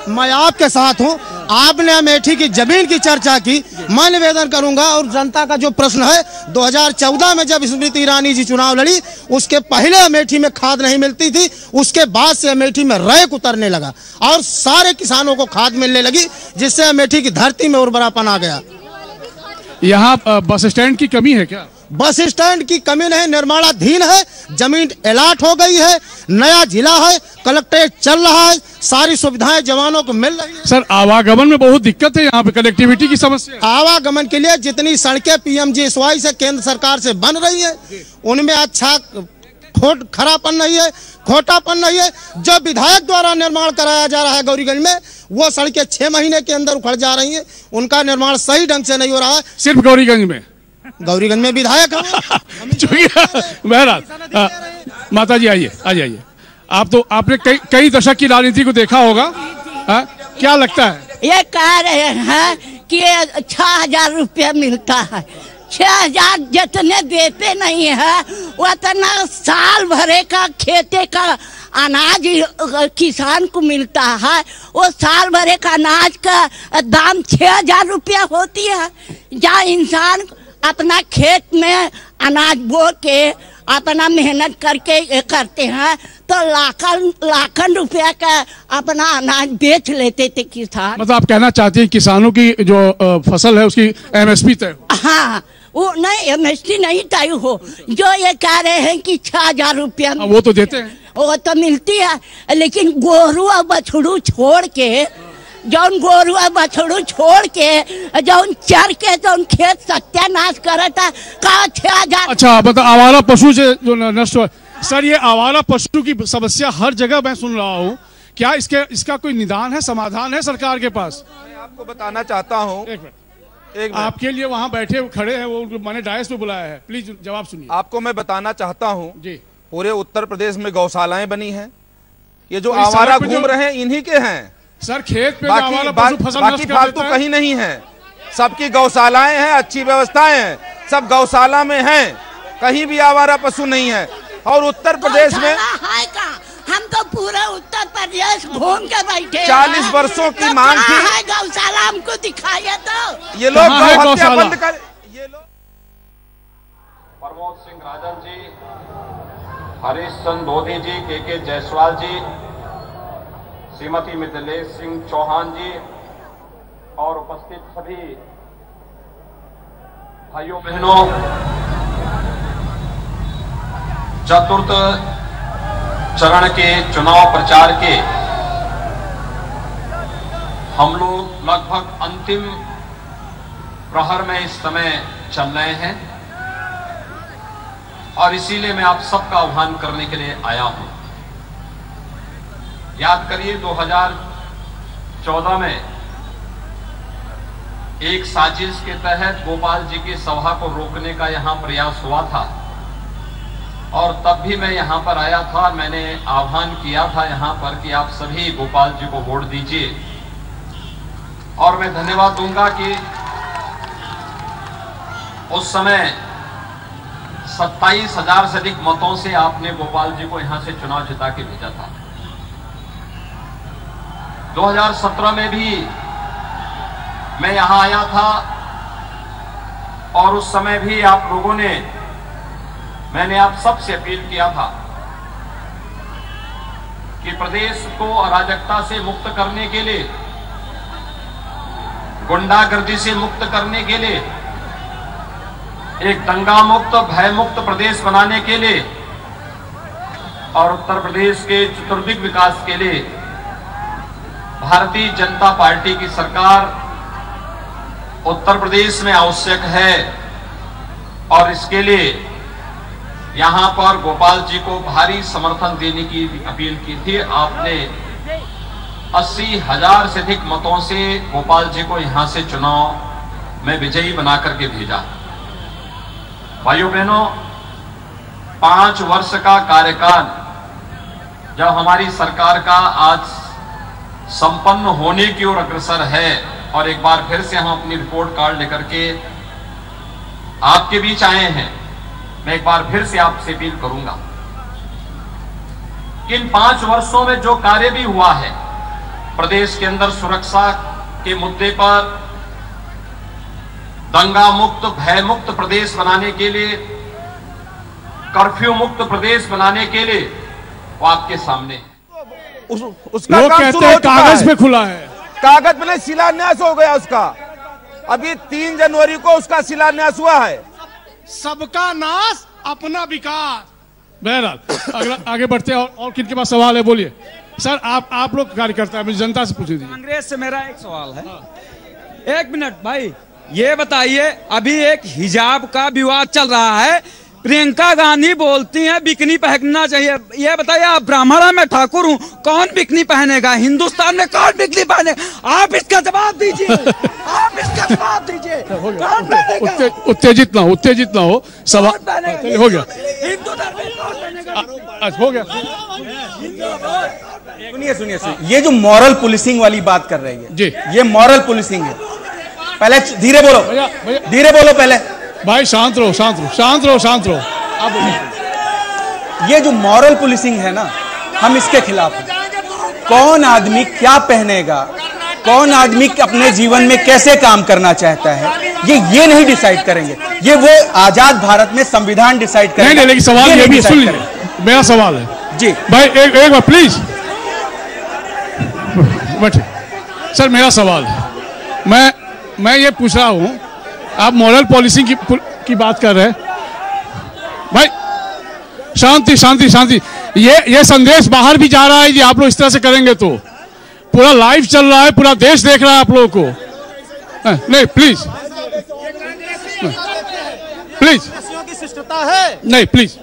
मैं आपके साथ हूँ। आपने अमेठी की जमीन की चर्चा की, मैं निवेदन करूंगा, और जनता का जो प्रश्न है, 2014 में जब स्मृति ईरानी जी चुनाव लड़ी, उसके पहले अमेठी में खाद नहीं मिलती थी, उसके बाद से अमेठी में रैक उतरने लगा और सारे किसानों को खाद मिलने लगी, जिससे अमेठी की धरती में उर्वरापन आ गया। यहाँ बस स्टैंड की कमी है क्या? बस स्टैंड की कमी नहीं, निर्माणाधीन है, जमीन अलॉट हो गई है, नया जिला है, कलेक्ट्रेट चल रहा है, सारी सुविधाएं जवानों को मिल रही है। सर, आवागमन में बहुत दिक्कत है, यहाँ पे कनेक्टिविटी की समस्या। आवागमन के लिए जितनी सड़कें PMGSY से केंद्र सरकार से बन रही है, उनमें अच्छा खरापन नहीं है, खोटापन नहीं है। जो विधायक द्वारा निर्माण कराया जा रहा है गौरीगंज में, वो सड़कें 6 महीने के अंदर उखड़ जा रही हैं, उनका निर्माण सही ढंग से नहीं हो रहा है। सिर्फ गौरीगंज में? गौरीगंज में विधायक बहरहाल माता जी आइए, आ जाइए। आप तो आपने कई दशक की राजनीति को देखा होगा, क्या लगता है? ये कह रहे हैं कि 6,000 रुपया मिलता है, 6,000 जितने देते नहीं है उतना साल भरे का खेते का अनाज किसान को मिलता है। वो साल भरे का अनाज का दाम 6,000 रुपया होती है। जहाँ इंसान अपना खेत में अनाज बो के अपना मेहनत करके ये करते हैं, तो लाखन रुपया का अपना अनाज बेच लेते थे किसान। मतलब आप कहना चाहते हैं किसानों की जो फसल है उसकी MSP तय हो? हाँ, वो नहीं MSP नहीं तय हो, जो ये कह रहे हैं कि 6,000 रुपया वो तो देते हैं, वो तो मिलती है, लेकिन गोरू और बछड़ू छोड़ के, जौन गोरू और बछड़ू छोड़ के जौन चर के जौन खेत सत्यानाश करता का 6,000। अच्छा, मतलब आवारा पशु से जो नष्ट हुआ। सर, ये आवारा पशु की समस्या हर जगह मैं सुन रहा हूँ, क्या इसका कोई निदान है, समाधान है सरकार के पास? मैं आपको बताना चाहता हूँ, एक मिनट आपके लिए वहाँ बैठे खड़े हैं, वो मैंने डायस पे बुलाया है, प्लीज जवाब सुनिए। आपको मैं बताना चाहता हूँ जी, पूरे उत्तर प्रदेश में गौशालाएं बनी हैं, ये जो आवारा घूम रहे हैं इन्हीं के हैं सर। खेत पे बाकी फालतू कहीं नहीं है, सबकी गौशालाएं हैं, अच्छी व्यवस्थाएं हैं, सब गौशाला में हैं, कहीं भी आवारा पशु नहीं है। और उत्तर प्रदेश में हम तो पूरा उत्तर प्रदेश घूम के बैठे 40 वर्षों की मांग थी, गौशाला हमको दिखाइए तो ये लोग गौ हत्या बंद कर। ये लोग प्रमोद सिंह राजन जी, हरीश चंद्र दोधी जी, के जायसवाल जी, श्रीमती मिथिलेश सिंह चौहान जी और उपस्थित सभी भाइयों बहनों, चतुर्थ चरण के चुनाव प्रचार के हम लोग लगभग अंतिम प्रहर में इस समय चल रहे हैं और इसीलिए मैं आप सबका आह्वान करने के लिए आया हूं। याद करिए 2014 में एक साजिश के तहत गोपाल जी की सभा को रोकने का यहां प्रयास हुआ था और तब भी मैं यहां पर आया था। मैंने आह्वान किया था यहां पर कि आप सभी गोपाल जी को वोट दीजिए और मैं धन्यवाद दूंगा कि उस समय 27,000 से अधिक मतों से आपने गोपाल जी को यहां से चुनाव जिता के भेजा था। 2017 में भी मैं यहां आया था और उस समय भी आप लोगों ने, मैंने आप सबसे अपील किया था कि प्रदेश को अराजकता से मुक्त करने के लिए, गुंडागर्दी से मुक्त करने के लिए, एक दंगा मुक्त, भय मुक्त प्रदेश बनाने के लिए और उत्तर प्रदेश के चतुर्दिक विकास के लिए भारतीय जनता पार्टी की सरकार उत्तर प्रदेश में आवश्यक है और इसके लिए यहां पर गोपाल जी को भारी समर्थन देने की अपील की थी। आपने 80,000 से अधिक मतों से गोपाल जी को यहां से चुनाव में विजयी बना करके भेजा। भाइयों बहनों, 5 वर्ष का कार्यकाल जब हमारी सरकार का आज संपन्न होने की ओर अग्रसर है और एक बार फिर से हम अपनी रिपोर्ट कार्ड लेकर के आपके बीच आए हैं, मैं एक बार फिर से आपसे अपील करूंगा कि इन 5 वर्षों में जो कार्य भी हुआ है प्रदेश के अंदर, सुरक्षा के मुद्दे पर दंगा मुक्त, भय मुक्त प्रदेश बनाने के लिए, कर्फ्यू मुक्त प्रदेश बनाने के लिए, वो आपके सामने है। उसका लोग काम कहते हैं कागज पे खुला है, कागज पे शिलान्यास हो गया उसका। अभी 3 जनवरी को उसका शिलान्यास हुआ है। सबका नाश अपना विकास। बहरहाल आगे बढ़ते हैं और किनके पास सवाल है, बोलिए सर। आप लोग कार्यकर्ता है, जनता से पूछ दीजिए। कांग्रेस से मेरा एक सवाल है। 1 मिनट भाई, ये बताइए, अभी एक हिजाब का विवाद चल रहा है, प्रियंका गांधी बोलती हैं बिकनी पहनना चाहिए। ये बताइए, आप ब्राह्मण में ठाकुर हूँ, कौन बिकनी पहनेगा? हिंदुस्तान में कौन बिकनी पहने? आप इसका जवाब दीजिए, आप इसका जवाब दीजिए। उत्तेजित ना हो सवाल हो गया। हिंदू धर्म में कौन पहनेगा? हो गया। सुनिए, ये जो मॉरल पुलिसिंग वाली बात कर रही है जी, ये मॉरल पुलिसिंग है। पहले धीरे बोलो, धीरे बोलो पहले भाई। शांत रहो। ये जो मॉरल पुलिसिंग है ना, हम इसके खिलाफ हैं। कौन आदमी क्या पहनेगा, कौन आदमी अपने जीवन में कैसे काम करना चाहता है, ये नहीं डिसाइड करेंगे, ये वो आजाद भारत में संविधान डिसाइड करेंगे। नहीं, लेकिन सवाल ये भी सुन लीजिए, मेरा सवाल है जी भाई, एक बार प्लीज बैठिए। सर मेरा सवाल है, मैं ये पूछ रहा हूं, आप मॉरल पॉलिसी की बात कर रहे हैं भाई। शांति शांति शांति, ये संदेश बाहर भी जा रहा है, ये आप लोग इस तरह से करेंगे तो पूरा लाइव चल रहा है, पूरा देश देख रहा है आप लोगों को। नहीं प्लीज प्लीज की शिष्टता है, नहीं प्लीज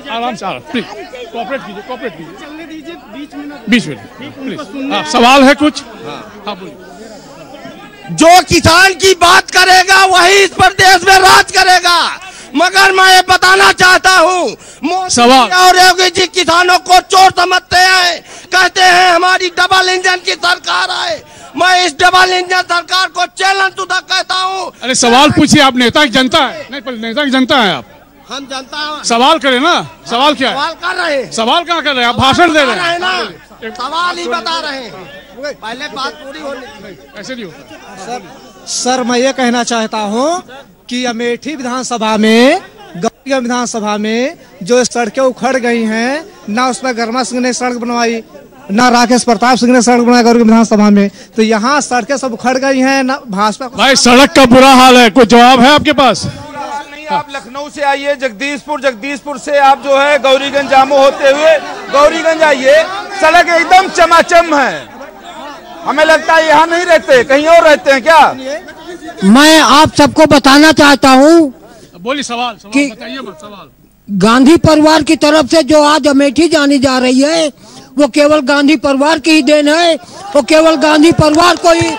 आराम से, प्लीज कोऑपरेट कीजिए बीच में प्लीज। सवाल है कुछ? हाँ बोलिए। जो किसान की बात करेगा वही इस प्रदेश में राज करेगा, मगर मैं ये बताना चाहता हूँ सवाल और योगी जी किसानों को चोर समझते हैं, कहते हैं हमारी डबल इंजन की सरकार आए। मैं इस डबल इंजन सरकार को चैलेंज टुडे कहता हूँ। अरे सवाल पूछिए, आप नेता की जनता है? नहीं पर नेता की जनता है आप, हम जनता सवाल करें ना। सवाल क्या है? सवाल कर रहे हैं। सवाल कहाँ कर रहे हैं आप? भाषण दे रहे हैं ना, सवाल ही बता रहे हैं, पहले बात पूरी होनी। ऐसे नहीं होता सर मैं ये कहना चाहता हूँ कि अमेठी विधानसभा में, गौरीगंज विधानसभा में जो सड़कें उखड़ गई हैं, ना उसमें गर्मा सिंह ने सड़क बनवाई, ना राकेश प्रताप सिंह ने सड़क बनाई गौरीगंज विधानसभा में, तो यहाँ सड़कें सब उखड़ गई हैं, ना भाजपा। भाई सड़क का बुरा हाल है, कोई जवाब है आपके पास? आप लखनऊ से आइए, जगदीशपुर से आप जो है गौरीगंज जामो होते हुए गौरीगंज आइए, सड़क एकदम चमाचम है। हमें लगता है यहाँ नहीं रहते, कहीं और रहते हैं क्या? मैं आप सबको बताना चाहता हूँ, बोलिए सवाल बताइए मत सवाल। गांधी परिवार की तरफ से जो आज अमेठी जानी जा रही है वो केवल गांधी परिवार की ही देन है, वो केवल गांधी परिवार को ही।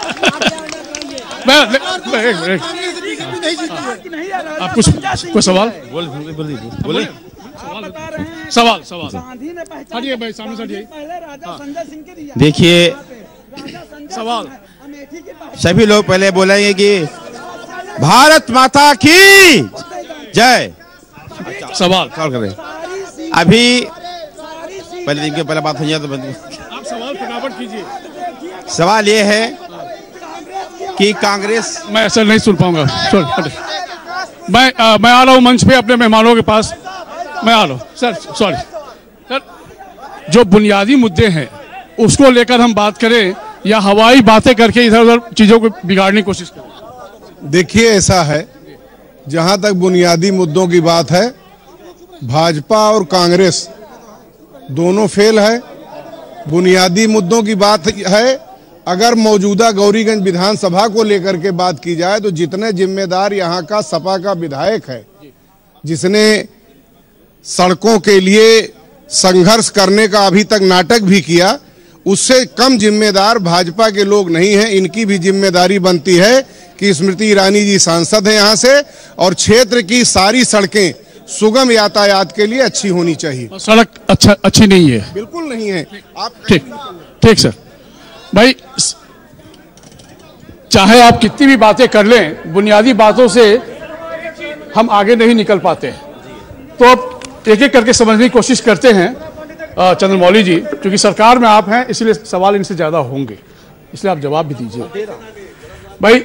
आप कुछ सवाल बोले सवाल हटिए भाई, सामने से हटिए। देखिए सवाल, सभी लोग पहले बोलेंगे कि भारत माता की जय। सवाल कर रहे अभी पहले दिन के पहले बात हुई है तो आप सवाल फटाफट कीजिए। सवाल ये है कि कांग्रेस, मैं ऐसा नहीं सुन पाऊंगा, मैं आ रहा हूँ मंच पे अपने मेहमानों के पास, मैं आ रहा हूँ। सर सॉरी सर, जो बुनियादी मुद्दे हैं उसको लेकर हम बात करें या हवाई बातें करके इधर उधर चीजों को बिगाड़ने की कोशिश करें? देखिए ऐसा है, जहां तक बुनियादी मुद्दों की बात है, भाजपा और कांग्रेस दोनों फेल है। बुनियादी मुद्दों की बात है, अगर मौजूदा गौरीगंज विधानसभा को लेकर के बात की जाए तो जितने जिम्मेदार यहाँ का सपा का विधायक है, जिसने सड़कों के लिए संघर्ष करने का अभी तक नाटक भी किया, उससे कम जिम्मेदार भाजपा के लोग नहीं हैं। इनकी भी जिम्मेदारी बनती है कि स्मृति ईरानी जी सांसद हैं यहाँ से, और क्षेत्र की सारी सड़कें सुगम यातायात के लिए अच्छी होनी चाहिए। सड़क अच्छी नहीं है, बिल्कुल नहीं है। आप ठीक सर। भाई चाहे आप कितनी भी बातें कर लें, बुनियादी बातों से हम आगे नहीं निकल पाते, तो अब एक एक करके समझने की कोशिश करते हैं। चंद्रमौली जी, क्योंकि सरकार में आप हैं इसलिए सवाल इनसे ज्यादा होंगे, इसलिए आप जवाब भी दीजिए। भाई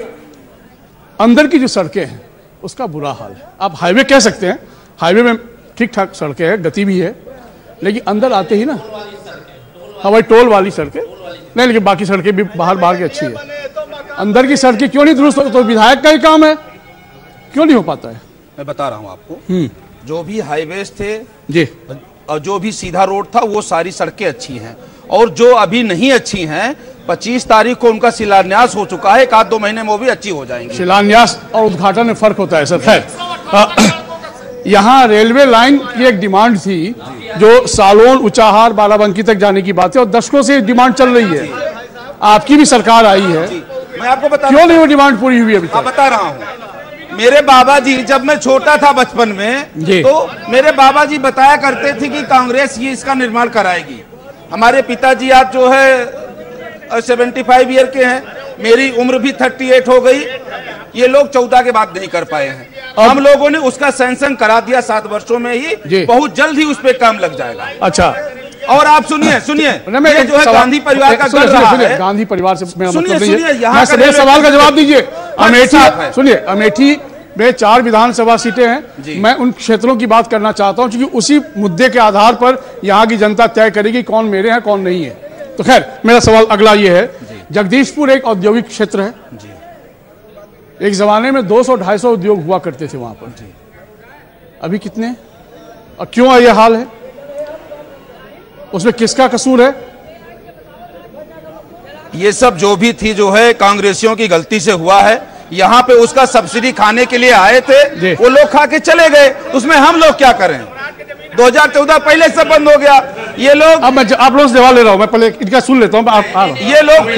अंदर की जो सड़कें हैं उसका बुरा हाल है। आप हाईवे कह सकते हैं, हाईवे में ठीक ठाक सड़कें हैं, गति भी है, लेकिन अंदर आते ही ना हवाई टोल वाली सड़कें नहीं, लेकिन बाकी सड़कें भी बाहर की अच्छी है। अंदर की सड़कें क्यों नहीं दुरुस्त? तो विधायक का ही काम है, क्यों नहीं हो पाता है? मैं बता रहा हूं आपको, जो भी हाईवेज थे जी और जो भी सीधा रोड था वो सारी सड़कें अच्छी हैं, और जो अभी नहीं अच्छी हैं 25 तारीख को उनका शिलान्यास हो चुका है, 1-2 महीने में वो भी अच्छी हो जाएंगी। शिलान्यास और उद्घाटन में फर्क होता है सर। खैर, यहाँ रेलवे लाइन की एक डिमांड थी जो सालोन, उचाहार, बाराबंकी तक जाने की बात है, और दशकों से डिमांड चल रही है। आपकी भी सरकार आई है, मैं आपको बता, क्यों नहीं वो डिमांड पूरी हुई अभी? बता रहा हूँ। मेरे बाबा जी, जब मैं छोटा था बचपन में, तो मेरे बाबा जी बताया करते थे कि कांग्रेस ये इसका निर्माण कराएगी। हमारे पिताजी आज जो है 75 ईयर के हैं, मेरी उम्र भी 38 हो गई, ये लोग 14 के बाद नहीं कर पाए हैं। हम लोगों ने उसका सैंक्शन करा दिया 7 वर्षों में ही, बहुत जल्द ही उस पे काम लग जाएगा। अच्छा, और आप सुनिए ये जो है गांधी परिवार का कर रहा है, गांधी परिवार से मेरा मतलब नहीं है। सवाल का जवाब दीजिए। अमेठी, सुनिए, अमेठी में 4 विधानसभा सीटें हैं। मैं उन क्षेत्रों की बात करना चाहता हूं, क्योंकि उसी मुद्दे के आधार पर यहां की जनता तय करेगी कौन मेरे हैं कौन नहीं है। तो खैर, मेरा सवाल अगला ये है, जगदीशपुर एक औद्योगिक क्षेत्र है। एक जमाने में 200-250 उद्योग हुआ करते थे वहां पर, अभी कितने और क्यों यह हाल है? उसमें किसका कसूर है? ये सब जो भी थी जो है कांग्रेसियों की गलती से हुआ है। यहाँ पे उसका सब्सिडी खाने के लिए आए थे, वो लोग खा के चले गए, उसमें हम लोग क्या करें? 2014 पहले से बंद हो गया। ये लोग, अब मैं आप लोग से जवाब ले रहा हूं, मैं पहले इनका सुन लेता हूं। आप ये लोग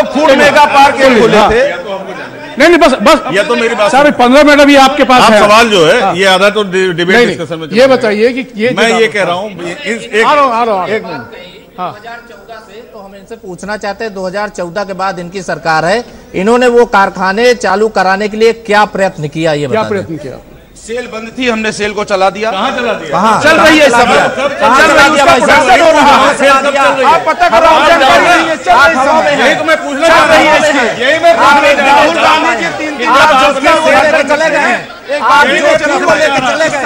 फूड मेगा पार्क खोले थे। नहीं, बस ये तो मेरी बात सर, 15 मिनट अभी आपके पास है। सवाल जो है ये आधा तो डिबेट डिस्कशन में। ये बताइए कि ये मैं ये कह रहा हूँ, एक मिनट, 2014 से तो हम इनसे पूछना चाहते हैं, 2014 के बाद इनकी सरकार है, इन्होंने वो कारखाने चालू कराने के लिए क्या प्रयत्न किया? ये क्या प्रयत्न किया? सेल बंद थी, हमने सेल को चला दिया। कहाँ चला दिया? कहाँ चल रही है? सब चल दिया भाई साहब, आप पता करो। यही तो मैं पूछना चाह रही है, यही मैं राहुल गांधी जी 3 दिन चले गए, एक बार भी चले गए।